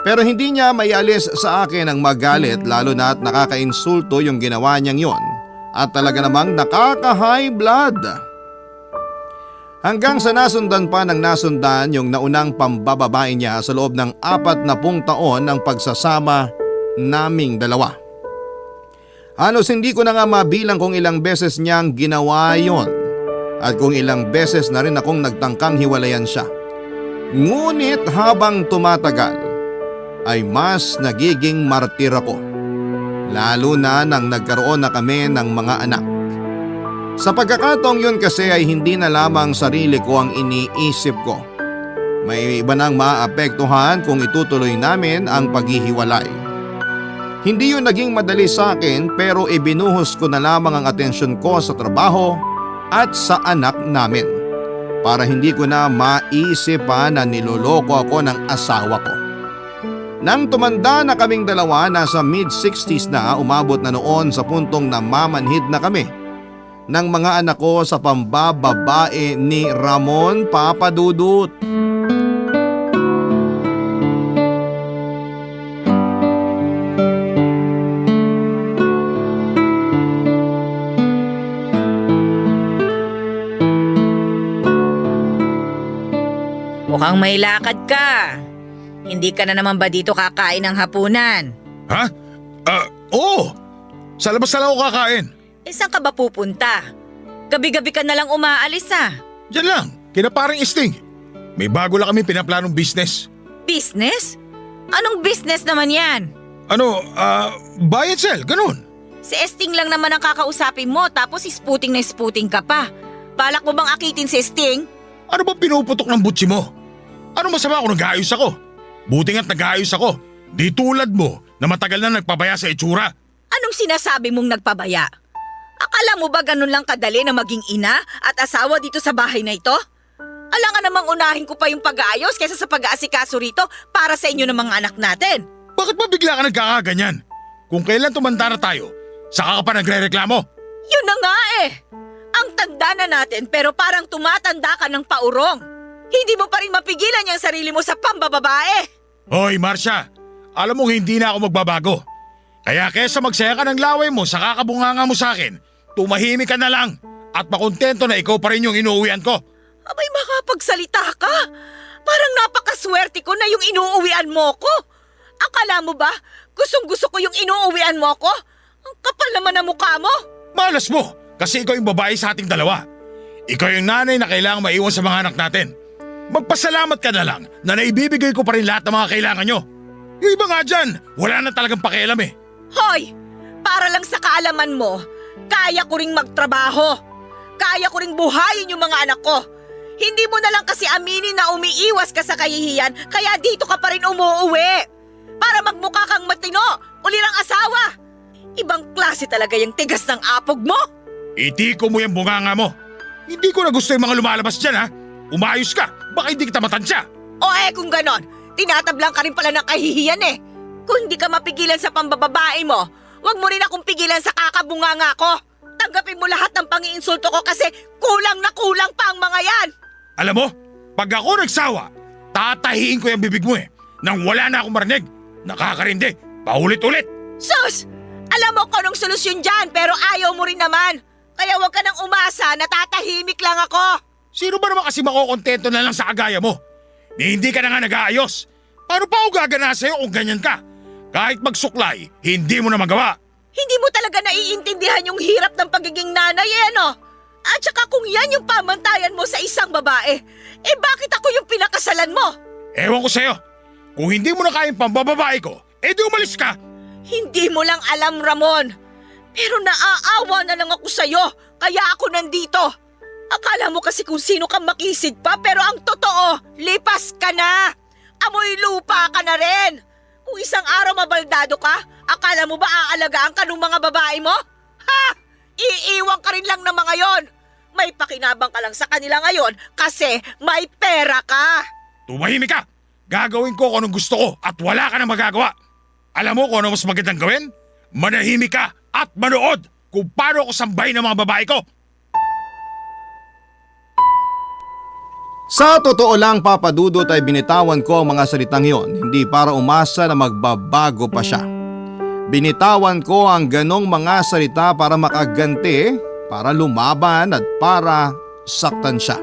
Pero hindi niya maialis sa akin ang magalit lalo na at nakakainsulto yung ginawa niyang yon. At talaga namang nakaka-high blood. Hanggang sa nasundan pa ng nasundan yung naunang pambababae niya sa loob ng 40 taon ng pagsasama naming dalawa. Halos hindi ko na nga mabilang kung ilang beses niyang ginawa yon at kung ilang beses na rin akong nagtangkang hiwalayan siya. Ngunit habang tumatagal ay mas nagiging martir ako. Lalo na nang nagkaroon na kami ng mga anak. Sa pagkakataong yun kasi ay hindi na lamang sarili ko ang iniisip ko. May iba nang maapektuhan kung itutuloy namin ang paghihiwalay. Hindi yun naging madali sa akin pero ibinuhos ko na lamang ang atensyon ko sa trabaho at sa anak namin. Para hindi ko na maisip pa na niloloko ako ng asawa ko. Nang tumanda na kaming dalawa, nasa mid-60s na, umabot na noon sa puntong namamanhid na kami ng mga anak ko sa pambababae ni Ramon, Papa Dudut. Mukhang may lakad ka. Hindi ka na naman ba dito kakain ng hapunan? Ha? Oo. Sa labas na lang ako kakain. Eh saan ka ba pupunta? Gabi-gabi ka na lang umaalis Diyan lang, kina paring Isting. May bago lang kami pinaplanong business. Business? Anong business naman yan? Buy and sell, ganun. Si Esting lang naman ang kakausapin mo tapos isputing na isputing ka pa. Balak mo bang akitin si Esting? Ano ba pinuputok ng butsi mo? Ano masama kung nag-aayos ako? Buti nga't nag-aayos ako. Di tulad mo na matagal na nagpabaya sa itsura. Anong sinasabi mong nagpabaya? Akala mo ba ganun lang kadali na maging ina at asawa dito sa bahay na ito? Alangan namang unahin ko pa yung pag-aayos kaysa sa pag-aasikaso rito para sa inyo ng mga anak natin. Bakit ba bigla ka nagkakaganyan? Kung kailan tumanda na tayo, saka ka pa nagre-reklamo? Yun na nga eh. Ang tanda na natin pero parang tumatanda ka ng paurong. Hindi mo pa rin mapigilan yung sarili mo sa pambababae. Hoy Marcia, alam mo hindi na ako magbabago. Kaya kesa magsaya ka ng laway mo sa kakabunganga mo sa akin, tumahimik ka na lang at makontento na ikaw pa rin yung inuuwian ko. Abay makapagsalita ka. Parang napakaswerte ko na yung inuuwian mo ko. Akala mo ba gustong gusto ko yung inuuwian mo ko? Ang kapal naman ng mukha mo. Malas mo kasi ikaw yung babae sa ating dalawa. Ikaw yung nanay na kailangang maiwan sa mga anak natin. Magpasalamat ka na lang na naibibigay ko pa rin lahat ng mga kailangan nyo. Yung iba nga dyan, wala na talagang pakialam eh. Hoy! Para lang sa kaalaman mo, kaya ko ring magtrabaho. Kaya ko ring buhayin yung mga anak ko. Hindi mo na lang kasi aminin na umiiwas ka sa kahihiyan kaya dito ka pa rin umuuwi. Para magmukha kang matino, ulirang asawa. Ibang klase talaga yung tigas ng apog mo. Itiko mo yung bunganga mo. Hindi ko na gusto yung mga lumalabas dyan ha. Umayos ka, baka hindi kita matansya. O kung ganon, tinatablang ka rin pala ng kahihiyan eh. Kung hindi ka mapigilan sa pambababae mo, wag mo rin akong pigilan sa kakabunganga ko. Tanggapin mo lahat ng pangiinsulto ko kasi kulang na kulang pa ang mga yan. Alam mo, pag ako nagsawa, tatahiin ko yung bibig mo eh. Nang wala na akong marinig, nakakarindi, paulit-ulit. Sus! Alam mo kung anong solusyon dyan pero ayaw mo rin naman. Kaya wag ka nang umasa, natatahimik lang ako. Sino ba naman kasi makokontento na lang sa kagaya mo? Hindi ka na nga nag-aayos. Paano pa ako gagana sa'yo kung ganyan ka? Kahit magsuklay, hindi mo na magawa. Hindi mo talaga naiintindihan yung hirap ng pagiging nanay eh ano? At saka kung yan yung pamantayan mo sa isang babae, bakit ako yung pinakasalan mo? Ewan ko sa'yo. Kung hindi mo na kayang pambababae ko, di umalis ka. Hindi mo lang alam, Ramon. Pero naaawa na lang ako sa'yo, kaya ako nandito. Akala mo kasi kung sino kang makisig pa, pero ang totoo, lipas ka na. Amoy lupa ka na rin. Kung isang araw mabaldado ka, akala mo ba aalagaan ka ng mga babae mo? Ha? Iiwan ka rin lang ng mga yon. May pakinabang ka lang sa kanila ngayon kasi may pera ka. Tumahimik ka. Gagawin ko kung anong gusto ko at wala ka nang magagawa. Alam mo kung ano mas magandang gawin? Manahimik ka at manood kung paano ako sambahin ng mga babae ko. Sa totoo lang, Papa Dudut, ay binitawan ko ang mga salitang yon, hindi para umasa na magbabago pa siya. Binitawan ko ang ganong mga salita para makaganti, para lumaban at para saktan siya.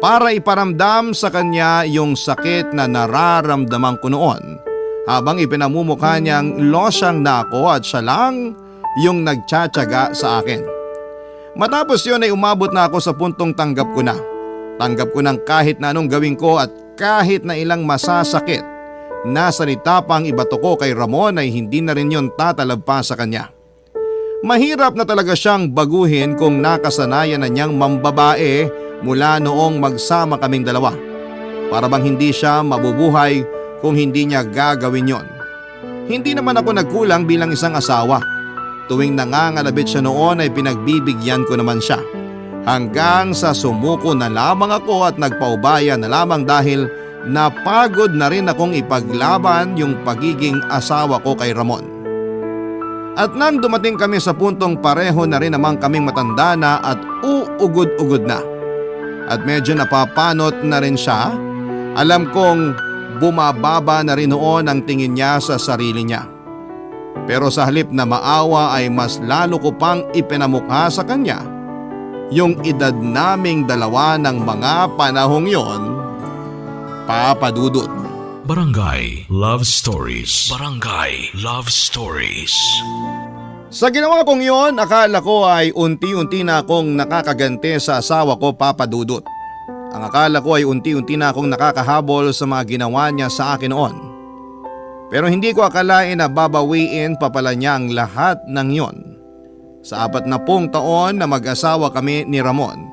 Para iparamdam sa kanya yung sakit na nararamdaman ko noon habang ipinamumukha niyang losyang na ako at siya lang yung nagtsatsaga sa akin. Matapos yun ay umabot na ako sa puntong tanggap ko na. Tanggap ko ng kahit na anong gawin ko at kahit na ilang masasakit na salita pang ibato ko kay Ramon ay hindi na rin yun tatalab pa sa kanya. Mahirap na talaga siyang baguhin kung nakasanayan na niyang mambabae mula noong magsama kaming dalawa. Para bang hindi siya mabubuhay kung hindi niya gagawin yon. Hindi naman ako nagkulang bilang isang asawa. Tuwing nangangalabit siya noon ay pinagbibigyan ko naman siya. Hanggang sa sumuko na lamang ako at nagpaubaya na lamang dahil napagod na rin akong ipaglaban yung pagiging asawa ko kay Ramon. At nang dumating kami sa puntong pareho na rin naman kaming matanda na at uugod-ugod na. At medyo napapanot na rin siya, alam kong bumababa na rin noon ang tingin niya sa sarili niya. Pero sa halip na maawa ay mas lalo ko pang ipinamukha sa kanya yung edad naming dalawa ng mga panahong yon, Papa Dudut. Barangay Love Stories. Barangay Love Stories. Sa ginawa kong yon, akala ko ay unti-unti na akong nakakaganti sa asawa ko, Papa Dudut. Ang akala ko ay unti-unti na akong nakakahabol sa mga ginawa niya sa akin noon. Pero hindi ko akalain na babawiin pa pala niya ang lahat ng yon. Sa 40 taon na mag-asawa kami ni Ramon,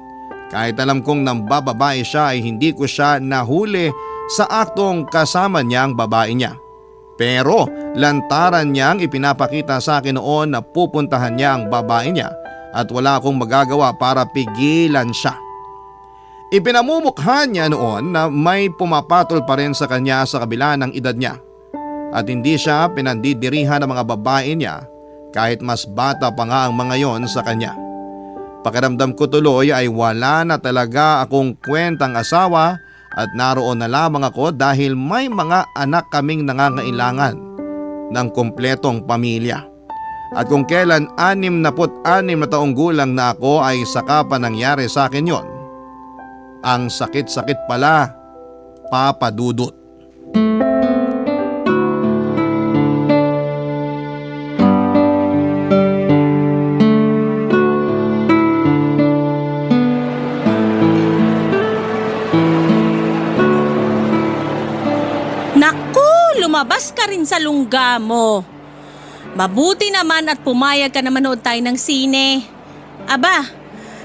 kahit alam kong nambababae siya ay hindi ko siya nahuli sa aktong kasama niya ang babae niya. Pero lantaran niyang ipinapakita sa akin noon na pupuntahan niya ang babae niya at wala akong magagawa para pigilan siya. Ipinamumukha niya noon na may pumapatol pa rin sa kanya sa kabila ng edad niya at hindi siya pinandidirihan ng mga babae niya kahit mas bata pa nga ang mga yon sa kanya. Pakiramdam ko tuloy ay wala na talaga akong kwentang asawa at naroon na lamang ako dahil may mga anak kaming nangangailangan ng kumpletong pamilya. At kung kailan 66 na taong gulang na ako ay saka pa nangyari sa akin yon. Ang sakit-sakit pala, Papa Dudut. Lumabas ka rin sa lungga mo. Mabuti naman at pumayag ka na manood tayo ng sine. Aba,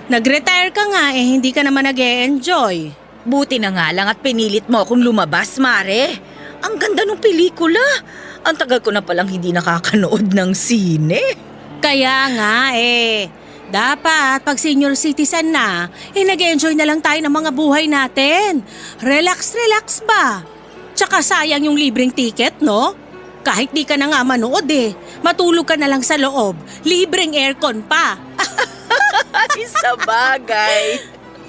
nag-retire ka nga hindi ka naman nag-e-enjoy. Buti na nga lang at pinilit mo akong lumabas, Mare. Ang ganda ng pelikula. Ang tagal ko na palang hindi nakakanood ng sine. Kaya nga dapat pag senior citizen na, nag-e-enjoy na lang tayo ng mga buhay natin. Relax ba? Tsaka sayang yung libreng ticket, no? Kahit di ka na nga manood matulog ka na lang sa loob. Libreng aircon pa. Sa bagay.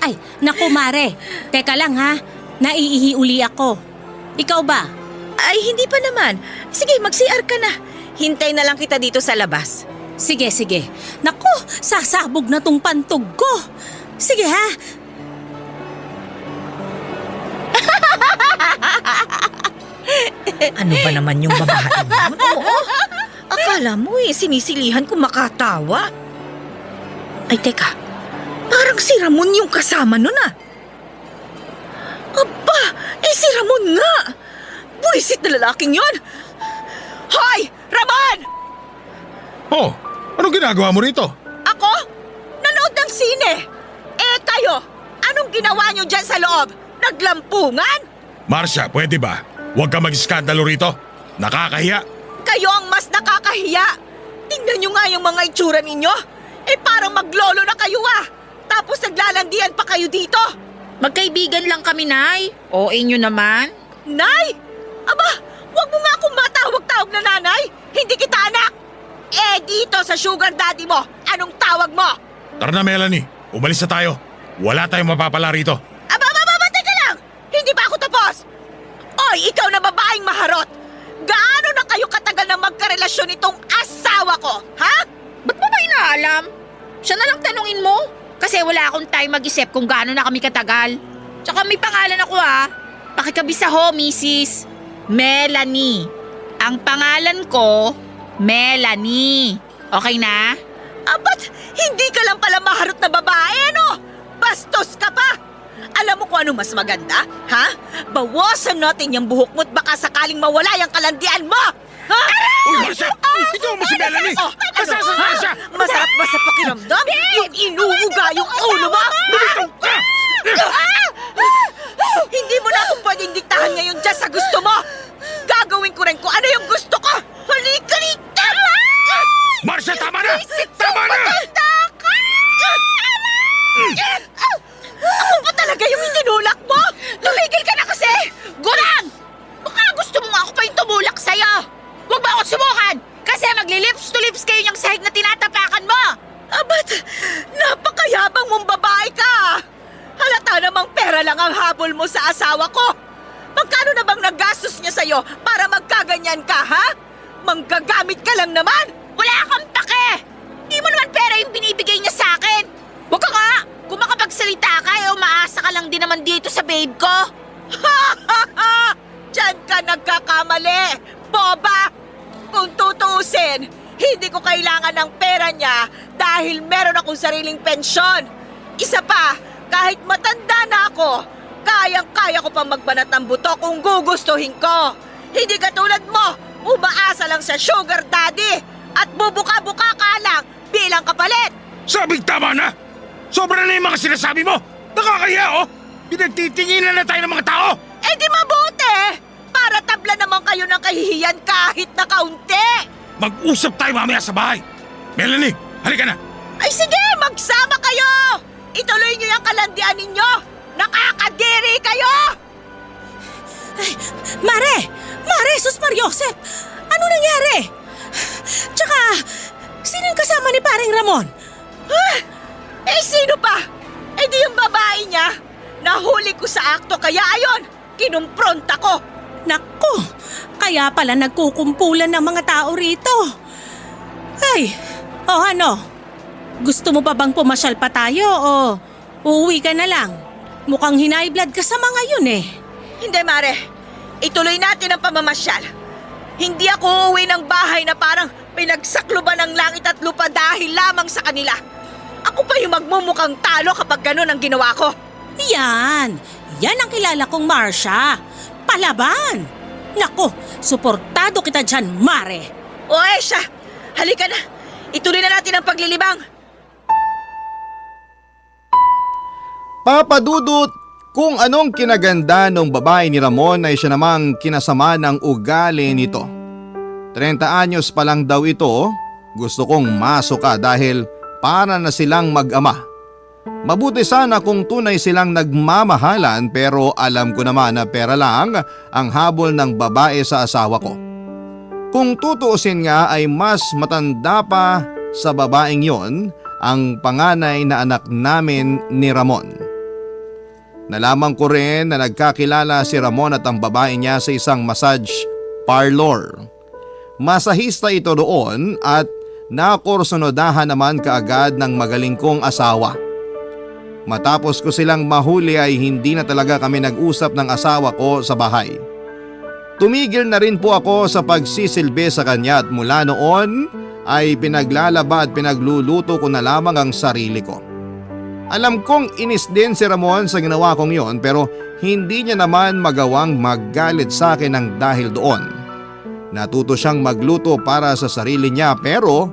Ay, naku Mare. Teka lang ha, naiihi uli ako. Ikaw ba? Ay, hindi pa naman. Sige, mag-CR ka na. Hintay na lang kita dito sa labas. Sige. Naku, sasabog na tong pantog ko. Sige ha. Ano ba naman yung babae yun? Oo. Akala mo sinisilihan kung makatawa. Ay, teka. Parang si Ramon yung kasama nun ah. Aba, si Ramon nga. Buwisit na lalaking yun. Hoy, Ramon! Oh, anong ginagawa mo rito? Ako? Nanood ng sine. Kayo, anong ginawa nyo dyan sa loob? Naglampungan? Marcia, pwede ba? Huwag ka mag-iskandalo rito. Nakakahiya. Kayo ang mas nakakahiya. Tingnan nyo nga yung mga itsura ninyo. Parang maglolo na kayo ah. Tapos naglalandian pa kayo dito. Magkaibigan lang kami, Nay. O inyo naman. Nay! Aba, wag mo nga akong matawag-tawag na nanay. Hindi kita anak. Dito sa sugar daddy mo, anong tawag mo? Tara na, Melanie. Umalis na tayo. Wala tayong mapapala rito. Aba, teka lang. Hindi pa ako tapos. Oy, ikaw na babaeng maharot. Gaano na kayo katagal na magkarelasyon itong asawa ko, ha? Ba't mo ba inaalam? Siya na lang tanungin mo. Kasi wala akong time mag-isip kung gaano na kami katagal. Tsaka may pangalan ako Pakikabisa ho, Mrs. Melanie. Ang pangalan ko, Melanie. Okay na? Ba't hindi ka lang pala maharot na babae, no? Bastos ka pa! Alam mo kung ano mas maganda, ha? Bawasan natin yung buhok mo't baka sakaling mawala yung kalandian mo! Ha? Uy, Marcia! Ito mo si Melanie! Masasasaya siya! Masarap ba sa pakiramdam? Yung inuuga yung ulo mo? Bumitaw ka! Hindi mo na akong pwedeng diktahan ngayon dyan sa gusto mo! Gagawin ko rin kung ano yung gusto ko! Halika rito! Marcia, tama na! Tama na! Ako ba talaga yung itinulak mo? Tumigil ka na kasi! Gurang! Baka gusto mo nga ako pa yung tumulak sa'yo! Huwag ba akong subukan? Kasi magli-lips to lips kayo yung sahig na tinatapakan mo! Ba't napakayabang mong babae ka? Halata namang pera lang ang habol mo sa asawa ko. Magkano na bang nagastos niya sa'yo para magkaganyan ka, ha? Manggagamit ka lang naman! Wala kang pake! Di mo naman pera yung binibigay niya sa akin! Huwag ka nga! Kung makapagsalita ka, umaasa ka lang din naman dito sa babe ko! Diyan ka nagkakamali, boba! Kung tutuusin, hindi ko kailangan ng pera niya dahil meron akong sariling pensyon. Isa pa, kahit matanda na ako, kayang-kaya ko pang magbanat ng buto kung gugustuhin ko. Hindi katulad mo, umaasa lang sa sugar daddy at bubuka-buka ka lang bilang kapalit. Sabing tama na! Sobra na yung mga sinasabi mo! Nakakahiya, oh! Pinagtitinginan na tayo ng mga tao! Di mabuti! Para tabla naman kayo ng kahihiyan kahit na kaunti! Mag-usap tayo mamaya sa bahay! Melanie, halika na! Ay sige, magsama kayo! Ituloy niyo yung kalandian ninyo! Nakakadiri kayo! Mare! Mare, Sus Mariosep! Ano nangyari? Tsaka, sino yung kasama ni paring Ramon? Sino pa? Di yung babae niya. Nahuli ko sa akto kaya ayon, kinumpronta ko. Naku, kaya pala nagkukumpulan ng mga tao rito. Ay, ano? Gusto mo pa bang pumasyal pa tayo o uuwi ka na lang? Mukhang high blood ka sa mga yun eh. Hindi, Mare. Ituloy natin ang pamamasyal. Hindi ako uuwi ng bahay na parang pinagsakluban ng langit at lupa dahil lamang sa kanila. Ako pa yung magmumukhang talo kapag ganun ang ginawa ko. Yan ang kilala kong Marcia. Palaban! Naku, suportado kita dyan, Mare. O siya, halika na. Ituloy na natin ang paglilibang. Papadudot, kung anong kinaganda ng babae ni Ramon ay siya namang kinasama ng ugali nito. 30 anyos pa lang daw ito, gusto kong masuka dahil para na silang mag-ama. Mabuti sana kung tunay silang nagmamahalan pero alam ko naman na pera lang ang habol ng babae sa asawa ko. Kung tutuusin nga ay mas matanda pa sa babaeng yon ang panganay na anak namin ni Ramon. Nalaman ko rin na nagkakilala si Ramon at ang babae niya sa isang massage parlor. Masahista ito doon at nakursunodahan naman kaagad ng magaling kong asawa. Matapos ko silang mahuli ay hindi na talaga kami nag-usap ng asawa ko sa bahay. Tumigil na rin po ako sa pagsisilbi sa kanya at mula noon ay pinaglalaba at pinagluluto ko na lamang ang sarili ko. Alam kong inis din si Ramon sa ginawa kong yon pero hindi niya naman magawang maggalit sa akin ng dahil doon. Natuto siyang magluto para sa sarili niya pero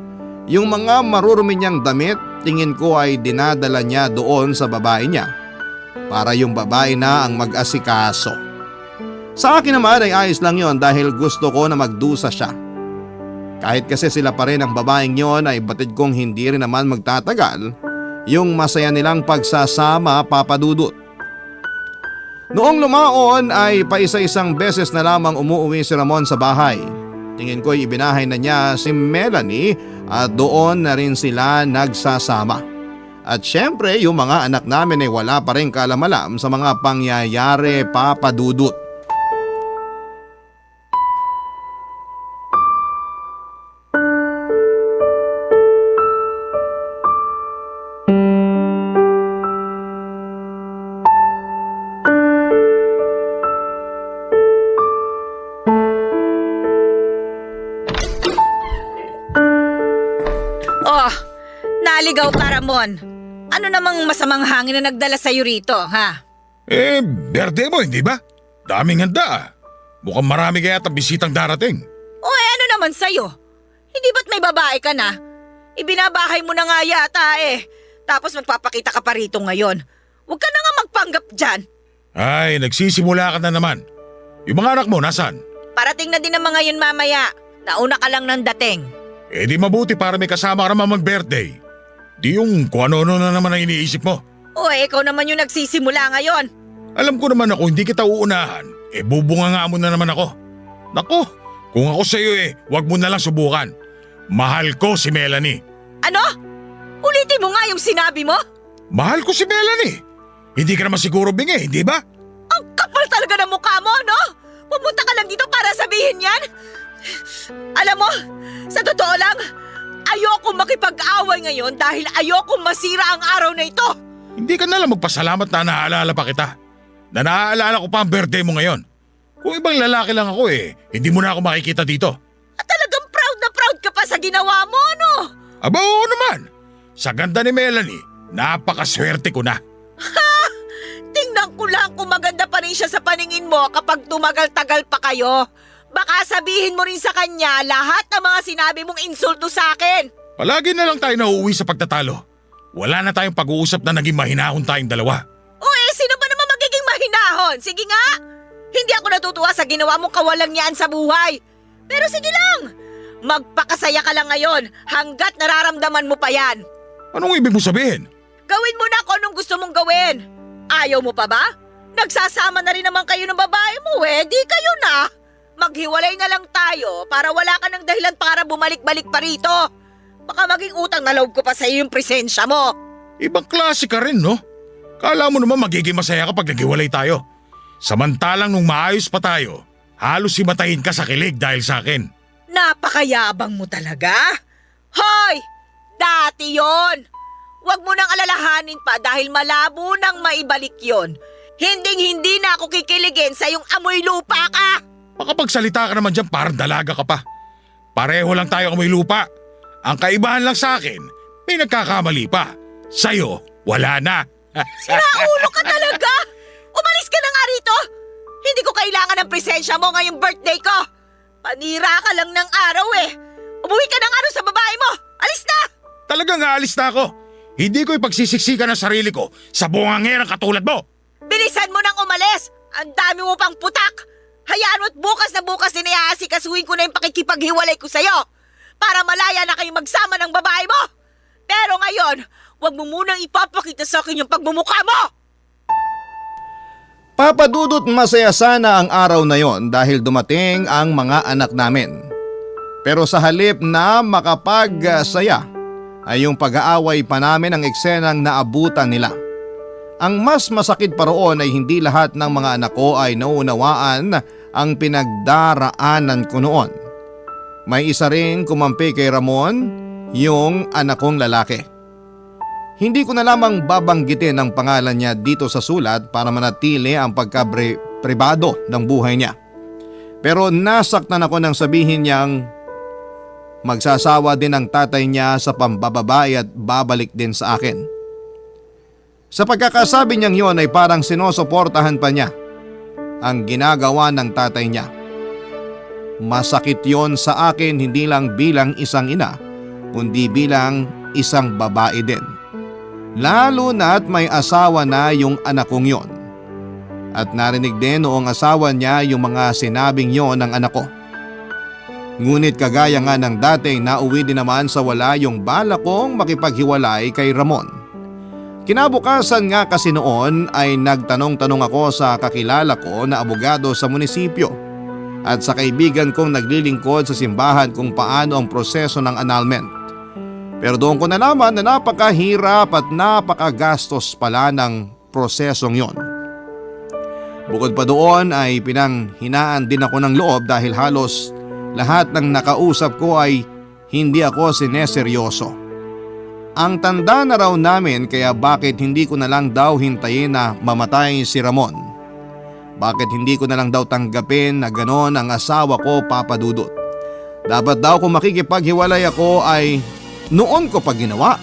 yung mga marurumi niyang damit tingin ko ay dinadala niya doon sa babae niya para yung babae na ang mag-asikaso. Sa akin naman ay ayos lang yon dahil gusto ko na magdusa siya. Kahit kasi sila pa rin ang babaeng yon ay batid kong hindi rin naman magtatagal yung masaya nilang pagsasama, Papa Dudut. Noong lumaon ay paisa-isang beses na lamang umuwi si Ramon sa bahay. Tingin ko ay ibinahay na niya si Melanie at doon na rin sila nagsasama. At syempre yung mga anak namin ay wala pa rin kaalam-alam sa mga pangyayari, Papa Dudut. Oh, naligaw ka, Ramon. Ano namang masamang hangin na nagdala sa'yo rito, ha? Birthday mo, hindi ba? Daming handa ah. Mukhang marami kaya at bisitang darating. O ano naman sa'yo? Hindi ba't may babae ka na? Ibinabahay mo na nga yata eh. Tapos magpapakita ka pa rito ngayon. Huwag ka na nga magpanggap dyan. Ay, nagsisimula ka na naman. Yung mga anak mo, nasaan? Parating na din ang mga yun mamaya. Nauna ka lang ng dating. Di mabuti para may kasama ka naman mag-birthday. Di yung kung ano-ano na naman ang iniisip mo. O ikaw naman yung nagsisimula ngayon. Alam ko naman ako hindi kita uunahan. Bubunga nga mo na naman ako. Naku, kung ako sa'yo wag mo na lang subukan. Mahal ko si Melanie. Ano? Ulitin mo nga yung sinabi mo? Mahal ko si Melanie. Hindi ka naman siguro bingi, hindi ba? Ang kapal talaga ng mukha mo, no? Pumunta ka lang dito para sabihin yan? Alam mo, sa totoo lang, ayokong makipag-away ngayon dahil ayokong masira ang araw na ito. Hindi ka na lang magpasalamat na naaalala pa kita. Na naaalala ko pa ang birthday mo ngayon. Kung ibang lalaki lang ako hindi mo na ako makikita dito. At talagang proud na proud ka pa sa ginawa mo, no? Aba oo naman. Sa ganda ni Melanie, napakaswerte ko na. Ha! Tingnan ko lang kung maganda pa rin siya sa paningin mo kapag tumagal-tagal pa kayo. Baka sabihin mo rin sa kanya lahat ng mga sinabi mong insulto sa akin. Palagi na lang tayo nauuwi sa pagtatalo. Wala na tayong pag-uusap na naging mahinahon tayong dalawa. O sino ba naman magiging mahinahon? Sige nga! Hindi ako natutuwa sa ginawa mong kawalangyaan sa buhay. Pero sige lang! Magpakasaya ka lang ngayon hanggat nararamdaman mo pa yan. Anong ibig mo sabihin? Gawin mo na kung anong gusto mong gawin. Ayaw mo pa ba? Nagsasama na rin naman kayo ng babae mo di kayo na. Maghiwalay na lang tayo para wala ka ng dahilan para bumalik-balik pa rito. Baka maging utang na loob ko pa sa iyo yung presensya mo. Ibang klase ka rin, no? Kala mo naman magiging masaya kapag naghiwalay tayo. Samantalang nung maayos pa tayo, halos himatayin ka sa kilig dahil sa akin. Napakayabang mo talaga. Hoy! Dati yon. Huwag mo nang alalahanin pa dahil malabo nang maibalik yon. Hinding-hindi na ako kikiligin sa yung amoy lupa ka. Makapagsalita ka naman dyan parang dalaga ka pa. Pareho lang tayo amoy lupa. Ang kaibahan lang sa akin, may nagkakamali pa. Sa'yo, wala na. Sinaulo ka talaga! Umalis ka na nga rito! Hindi ko kailangan ng presensya mo ngayong birthday ko. Panira ka lang ng araw Umuwi ka na nga sa babae mo. Alis na! Talagang aalis na ako. Hindi ko ipagsisiksikan ang sarili ko sa bungangerang katulad mo. Bilisan mo nang umalis! Ang dami mo pang putak! Hayaan mo't bukas na bukas din iaasikasuhin ko na yung pakikipaghiwalay ko sa'yo para malaya na kayong magsama ng babae mo. Pero ngayon, huwag mo munang ipapakita sa akin yung pagmumukha mo! Papa Dudut, masaya sana ang araw na yon dahil dumating ang mga anak namin. Pero sa halip na makapagsaya ay yung pag-aaway pa namin ang eksenang naabutan nila. Ang mas masakit pa roon ay hindi lahat ng mga anak ko ay nauunawaan ang pinagdaraanan ko noon. May isa ring kumampi kay Ramon, yung anak kong lalaki. Hindi ko na lamang babanggitin ang pangalan niya dito sa sulat para manatili ang pagka-pribado ng buhay niya. Pero nasaktan ako nang sabihin niyang magsasawa din ang tatay niya sa pambababae at babalik din sa akin. Sa pagkakasabi niyang yon ay parang sinusuportahan pa niya ang ginagawa ng tatay niya. Masakit yon sa akin hindi lang bilang isang ina, kundi bilang isang babae din. Lalo na't may asawa na yung anak kong yon. At narinig din noong asawa niya yung mga sinabing yon ng anak ko. Ngunit kagaya nga ng dati, nauwi din naman sa wala yung bala kong makipaghiwalay kay Ramon. Kinabukasan nga kasi noon ay nagtanong-tanong ako sa kakilala ko na abogado sa munisipyo at sa kaibigan kong naglilingkod sa simbahan kung paano ang proseso ng annulment. Pero doon ko nalaman na napakahirap at napakagastos pala ng prosesong yon. Bukod pa doon ay pinanghinaan din ako ng loob dahil halos lahat ng nakausap ko ay hindi ako sineseryoso. Ang tanda na raw namin kaya bakit hindi ko na lang daw hintayin na mamatay si Ramon? Bakit hindi ko na lang daw tanggapin na ganon ang asawa ko, Papa Dudut? Dapat daw kung makikipaghiwalay ako ay noon ko pa ginawa.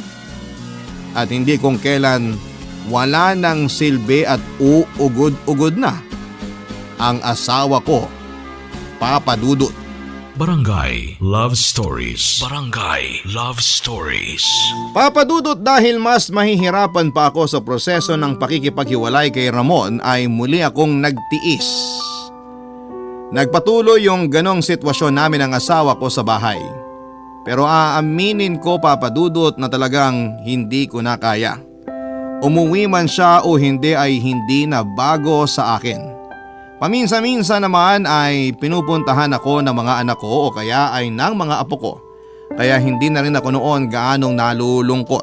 At hindi kung kailan wala nang silbi at uugod-ugod na ang asawa ko, Papa Dudut. Barangay Love Stories. Barangay Love Stories. Papa Dudut, dahil mas mahihirapan pa ako sa proseso ng pakikipaghiwalay kay Ramon ay muli akong nagtiis. Nagpatuloy yung ganong sitwasyon namin ng asawa ko sa bahay. Pero aaminin ko, Papa Dudut, na talagang hindi ko na kaya. Umuwi man siya o hindi ay hindi na bago sa akin. Paminsan-minsan naman ay pinupuntahan ako ng mga anak ko o kaya ay ng mga apo ko. Kaya hindi na rin ako noon gaanong nalulungkot.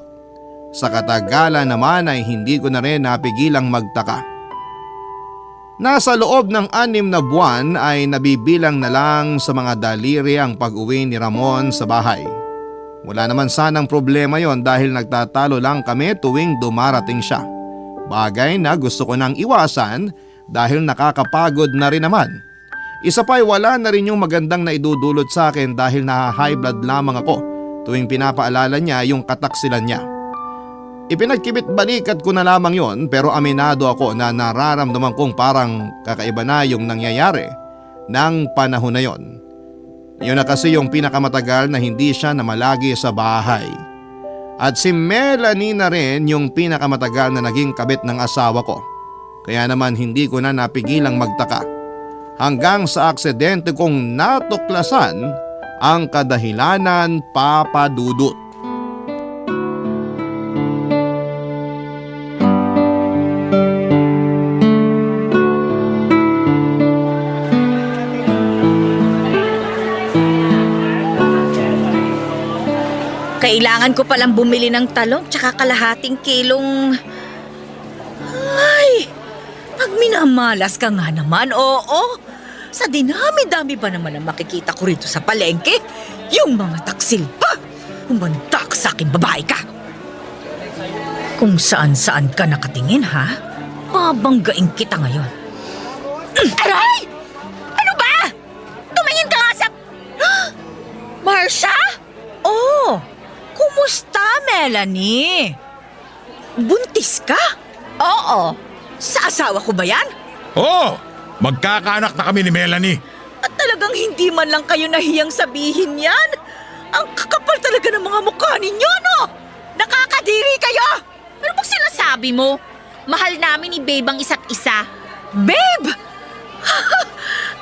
Sa katagalan naman ay hindi ko na rin napigilang magtaka. Nasa loob ng 6 na buwan ay nabibilang na lang sa mga daliri ang pag-uwi ni Ramon sa bahay. Wala naman sanang problema yon dahil nagtatalo lang kami tuwing dumarating siya. Bagay na gusto ko nang iwasan dahil nakakapagod na rin naman. Isa pa'y wala na rin yung magandang naidudulot sa akin dahil na-high blood lamang ako tuwing pinapaalala niya yung kataksilan niya. Ipinagkibit balikat ko na lamang yon pero aminado ako na nararamdaman kong parang kakaiba na yung nangyayari ng panahon na yon. Yun na kasi yung pinakamatagal na hindi siya namalagi sa bahay. At si Melanie na rin yung pinakamatagal na naging kabit ng asawa ko. Kaya naman hindi ko na napigilang magtaka. Hanggang sa aksidente kong natuklasan ang kadahilanan, Papa Dudut. Kailangan ko palang bumili ng talong tsaka kalahating kilong... Ay! Pag minamalas ka nga naman, oo. Sa dinami-dami ba naman ang makikita ko rito sa palengke? Yung mga taksil pa! Umandak sa akin, babae ka! Kung saan-saan ka nakatingin, ha? Babanggain kita ngayon. Aray! Ano ba? Tumingin ka nga sa... Marsha? Oh! Kumusta, Melanie? Buntis ka? Oo. Sa asawa ko ba yan? Oo! Magkakaanak na kami ni Melanie. At talagang hindi man lang kayo nahiyang sabihin yan? Ang kakapal talaga ng mga mukha ninyo, no? Nakakadiri kayo! Ano bang sinasabi mo? Mahal namin ni Babe ang isa't isa. Babe!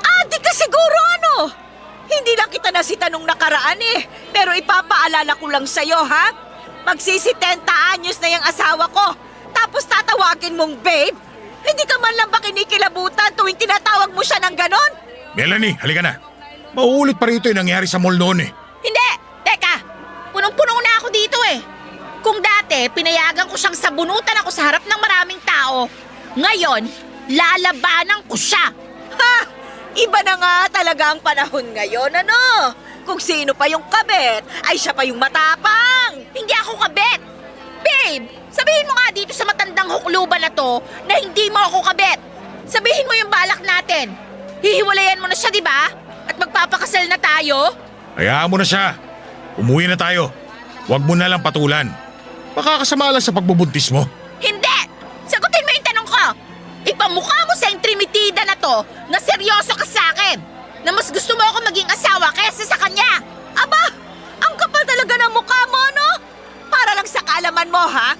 Adi ka siguro, ano? Hindi lang kita nasita nung nakaraan eh. Pero ipapaalala ko lang sa'yo, ha? Magsisi-70 anyos na yung asawa ko. Tapos tatawagin mong babe? Hindi ka man lang ba kinikilabutan tuwing tinatawag mo siya ng ganon? Melanie, halika na. Mauulit pa rito yung nangyari sa mall noon eh. Hindi! Teka! Punong-puno na ako dito eh. Kung dati, pinayagan ko siyang sabunutan ako sa harap ng maraming tao. Ngayon, lalabanan ko siya. Ha! Iba na nga talaga ang panahon ngayon, ano? Kung sino pa yung kabit, ay siya pa yung matapang. Hindi ako kabit! Babe, sabihin mo nga dito sa matandang hukluban na to na hindi mo ako kabit. Sabihin mo yung balak natin. Hihiwalayan mo na siya, di ba? At magpapakasal na tayo? Hayaan mo na siya. Umuwi na tayo. Huwag mo na lang patulan. Makakasama lang sa pagbubuntis mo. Hindi! to na seryoso ka sa akin. Na mas gusto mo ako maging asawa kaysa sa kanya. Aba, ang kapal talaga ng mukha mo, no? Para lang sa kaalaman mo, ha?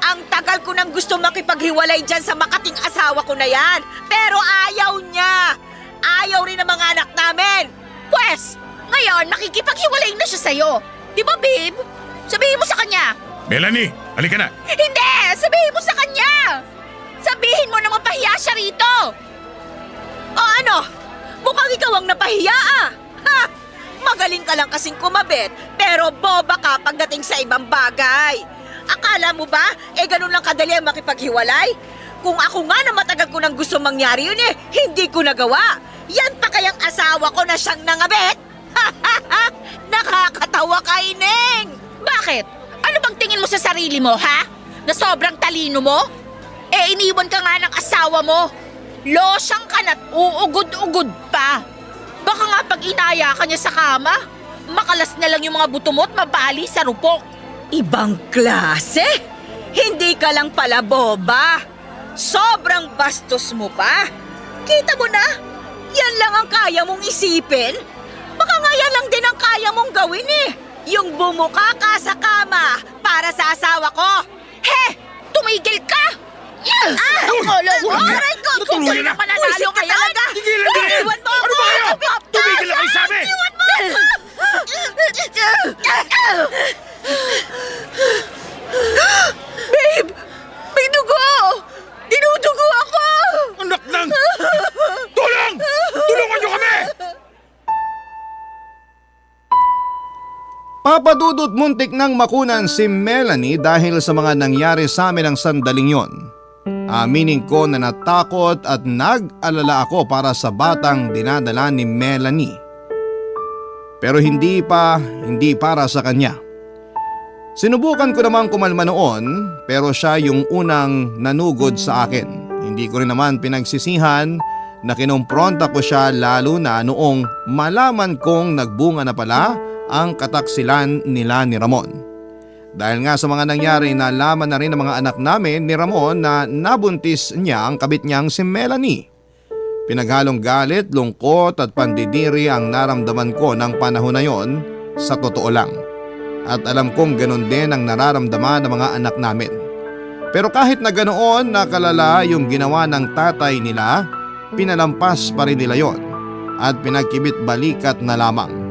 Ang tagal ko nang gusto makipaghiwalay dyan sa makating asawa ko na yan. Pero ayaw niya. Ayaw rin ng mga anak namin. Pwes, ngayon nakikipaghiwalay na siya sa'yo. Di ba, babe? Sabihin mo sa kanya. Melanie, halika na. Hindi! Sabihin mo sa kanya! Sabihin mo na mapahiya siya rito! O ano? Mukhang ikaw ang napahiya, ah. Ha? Magaling ka lang kasing kumabit, pero boba ka pagdating sa ibang bagay. Akala mo ba, ganun lang kadali ang makipaghiwalay? Kung ako nga na matagal ko nang gusto mangyari yun hindi ko nagawa. Yan pa kayang asawa ko na siyang nangabit? Nakakatawa ka, Ineng! Bakit? Ano bang tingin mo sa sarili mo, ha? Na sobrang talino mo? Iniwan ka nga ng asawa mo. Losyang ka na't uugod-ugod pa. Baka nga pag inaya ka niya sa kama, makalas na lang yung mga buto mo at mabali sa rupok. Ibang klase? Hindi ka lang pala boba. Sobrang bastos mo pa. Kita mo na, yan lang ang kaya mong isipin. Baka nga yan lang din ang kaya mong gawin Yung bumuka ka sa kama para sa asawa ko. He! Tumigil ka! Aray ko! Natuluyan na! Mananalo ka talaga! Tigilan din! Iwan mo Ano ba kayo? Tumigil na kayo sa amin! Iwan mo! Babe! May dugo! Dinudugo ako! Anak ng... Tulong! Tulungan niyo kami! Papadudot muntik nang makunan si Melanie dahil sa mga nangyari sa amin ng sandaling yon. Aminin ko na natakot at nag-alala ako para sa batang dinadala ni Melanie. Pero hindi para sa kanya. Sinubukan ko namang kumalma noon pero siya yung unang nanugod sa akin. Hindi ko rin naman pinagsisihan na kinumpronta ko siya lalo na noong malaman kong nagbunga na pala ang kataksilan nila ni Ramon. Dahil nga sa mga nangyari, nalaman na rin ng mga anak namin ni Ramon na nabuntis niya ang kabit niyang si Melanie. Pinaghalong galit, lungkot at pandidiri ang naramdaman ko ng panahon na yon, sa totoo lang. At alam kong ganun din ang nararamdaman ng mga anak namin. Pero kahit na ganoon nakalala yung ginawa ng tatay nila, pinalampas pa rin nila yon at pinagkibit balikat na lamang.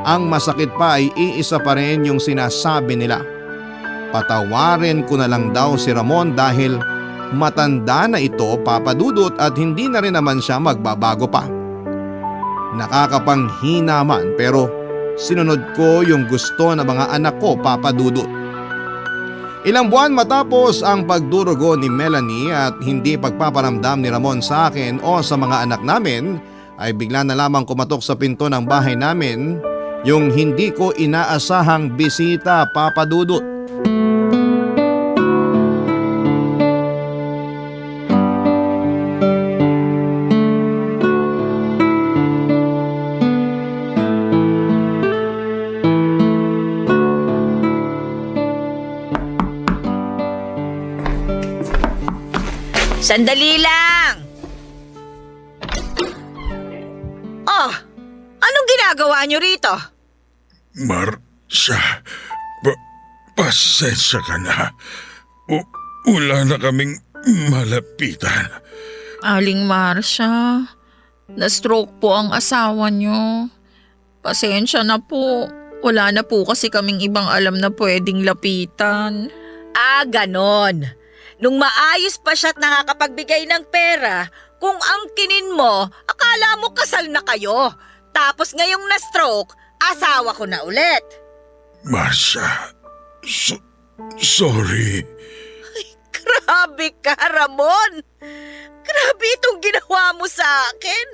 Ang masakit pa ay iisa pa rin yung sinasabi nila. Patawarin ko na lang daw si Ramon dahil matanda na ito, Papa Dudut, at hindi na rin naman siya magbabago pa. Nakakapanghina man pero sinunod ko yung gusto ng mga anak ko, Papa Dudut. Ilang buwan matapos ang pagdurugo ni Melanie at hindi pagpaparamdam ni Ramon sa akin o sa mga anak namin, ay bigla na lamang kumatok sa pinto ng bahay namin yung hindi ko inaasahang bisita, Papa Dudut. Sandali lang! Oh, anong ginagawa niyo rito? Marcia, pasensya ka na. Wala na kaming malapitan. Aling Marcia, na-stroke po ang asawa niyo. Pasensya na po. Wala na po kasi kaming ibang alam na pwedeng lapitan. Ganon. Nung maayos pa siya't nakakapagbigay ng pera, kung angkinin mo, akala mo kasal na kayo. Tapos ngayong na-stroke, asawa ko na ulit. Marcia, sorry. Grabe ka, Ramon. Grabe itong ginawa mo sa akin.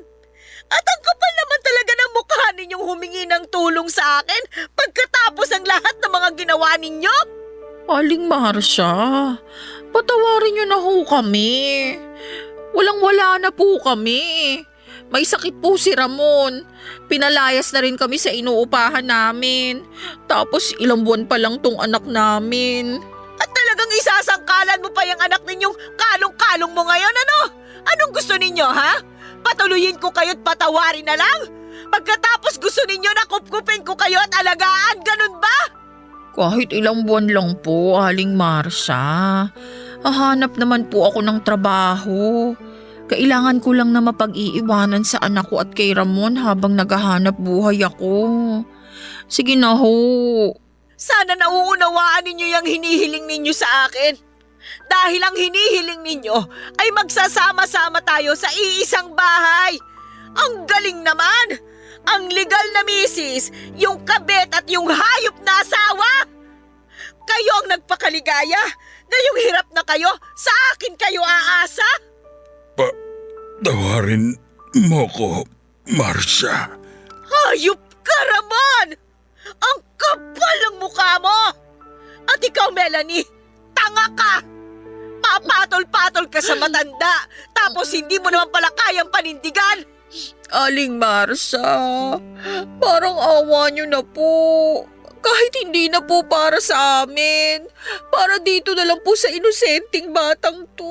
At ang kapal naman talaga ng mukha ninyong humingi ng tulong sa akin pagkatapos ang lahat ng mga ginawa ninyo. Aling Marcia, patawarin niyo na ho kami. Walang-wala na po kami. May sakit po si Ramon. Pinalayas na rin kami sa inuupahan namin. Tapos ilang buwan pa lang tong anak namin. At talagang isasangkalan mo pa yung anak ninyong kalong-kalong mo ngayon, ano? Anong gusto ninyo, ha? Patuloyin ko kayo't patawarin na lang? Pagkatapos gusto ninyo na kupkupin ko kayo at alagaan, ganun ba? Kahit ilang buwan lang po, Aling Marsha. Hahanap naman po ako ng trabaho. Kailangan ko lang na mapag-iiwanan sa anak ko at kay Ramon habang naghahanap buhay ako. Sige na ho. Sana nauunawaan ninyo yung hinihiling ninyo sa akin. Dahil ang hinihiling ninyo ay magsasama-sama tayo sa iisang bahay. Ang galing naman! Ang legal na misis, yung kabet at yung hayop na asawa! Kayo ang nagpakaligaya. Ngayong hirap na kayo, sa akin kayo aasa? Tawarin mo ko, Marsha. Hayop ka, Ramon! Ang kapal ng mukha mo! At ikaw, Melanie, tanga ka! Papatol-patol ka sa matanda, tapos hindi mo naman pala kayang panindigan! Aling Marsha, parang awa niyo na po. Kahit hindi na po para sa amin. Para dito na lang po sa inosenteng batang to.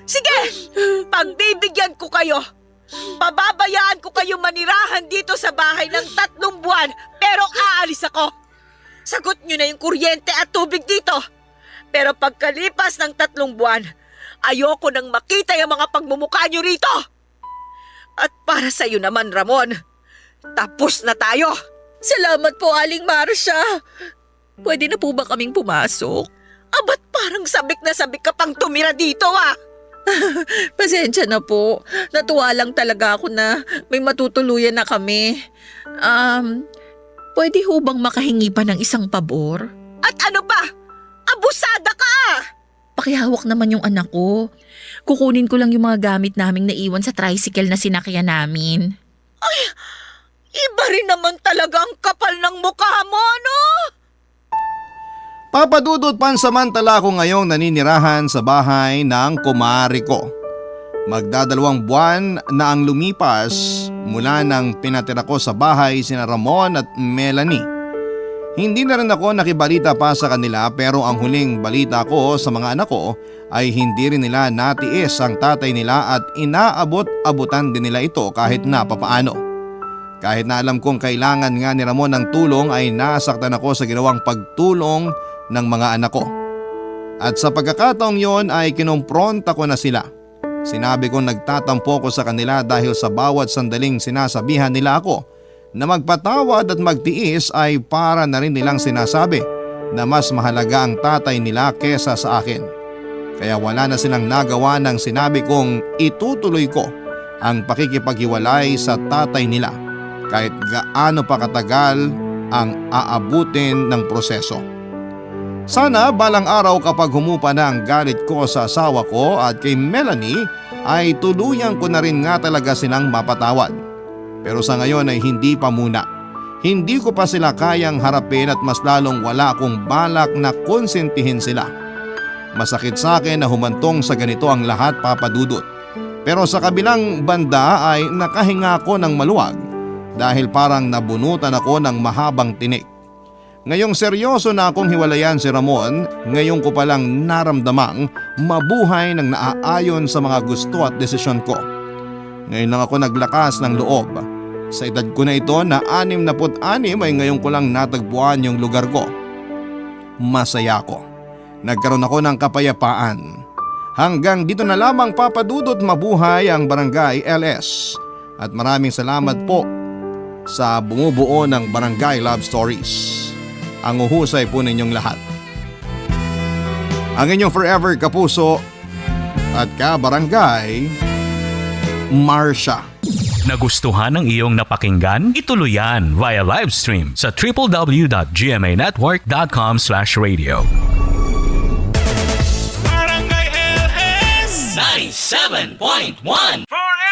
Sige, pagbibigyan ko kayo. Pababayaan ko kayo manirahan dito sa bahay ng 3 buwan, pero aalis ako. Sagot nyo na yung kuryente at tubig dito. Pero pagkalipas ng 3 buwan, ayoko nang makita yung mga pagmumukha nyo rito. At para sa'yo naman, Ramon, tapos na tayo. Salamat po, Aling Marsha. Pwede na po ba kaming pumasok? Ba't parang sabik na sabik ka pang tumira dito, ah? Pasensya na po. Natuwa lang talaga ako na may matutuluyan na kami. Pwede ho bang makahingi pa ng isang pabor? At ano pa? Abusada ka! Pakihawak naman yung anak ko. Kukunin ko lang yung mga gamit naming naiwan sa tricycle na sinakyan namin. Ay, iba rin naman talaga ang kapal ng mukha mo, no? Papadudot pansamantala ko ngayong naninirahan sa bahay ng kumari ko. Magdadalawang buwan na ang lumipas mula nang pinatira ko sa bahay sina Ramon at Melanie. Hindi na rin ako nakibalita pa sa kanila pero ang huling balita ko sa mga anak ko ay hindi rin nila natiis ang tatay nila at inaabot-abutan din nila ito kahit na papaano. Kahit na alam kong kailangan nga ni Ramon ng tulong ay nasaktan ako sa ginawang pagtulong ng mga anak ko. At sa pagkakataong yon ay kinompronta ko na sila. Sinabi kong nagtatampo ko sa kanila dahil sa bawat sandaling sinasabihan nila ako na magpatawad at magtiis ay para na rin nilang sinasabi na mas mahalaga ang tatay nila kesa sa akin. Kaya wala na silang nagawa nang sinabi kong itutuloy ko ang pakikipaghiwalay sa tatay nila kahit gaano pa katagal ang aabutin ng proseso. Sana balang araw kapag humupa na ang galit ko sa asawa ko at kay Melanie ay tuluyan ko na rin nga talaga silang mapatawad. Pero sa ngayon ay hindi pa muna. Hindi ko pa sila kayang harapin at mas lalong wala akong balak na konsentihin sila. Masakit sa akin na humantong sa ganito ang lahat, Papa Dudut. Pero sa kabilang banda ay nakahinga ako ng maluwag dahil parang nabunutan ako ng mahabang tinik. Ngayong seryoso na akong hiwalayan si Ramon, ngayon ko palang naramdamang mabuhay ng naaayon sa mga gusto at desisyon ko. Ngayon lang ako naglakas ng loob. Sa edad ko na ito na 66 ay ngayon ko lang natagpuan yung lugar ko. Masaya ako. Nagkaroon ako ng kapayapaan. Hanggang dito na lamang, Papa Dudut, mabuhay ang Barangay LS. At maraming salamat po sa bumubuo ng Barangay Love Stories. Ang uhusay po ninyong lahat. Ang inyong forever kapuso at ka-barangay, Marsha. Nagustuhan ng iyong napakinggan? Ituloy yan via live stream sa www.gmanetwork.com/radio. Barangay LS 97.1 Forever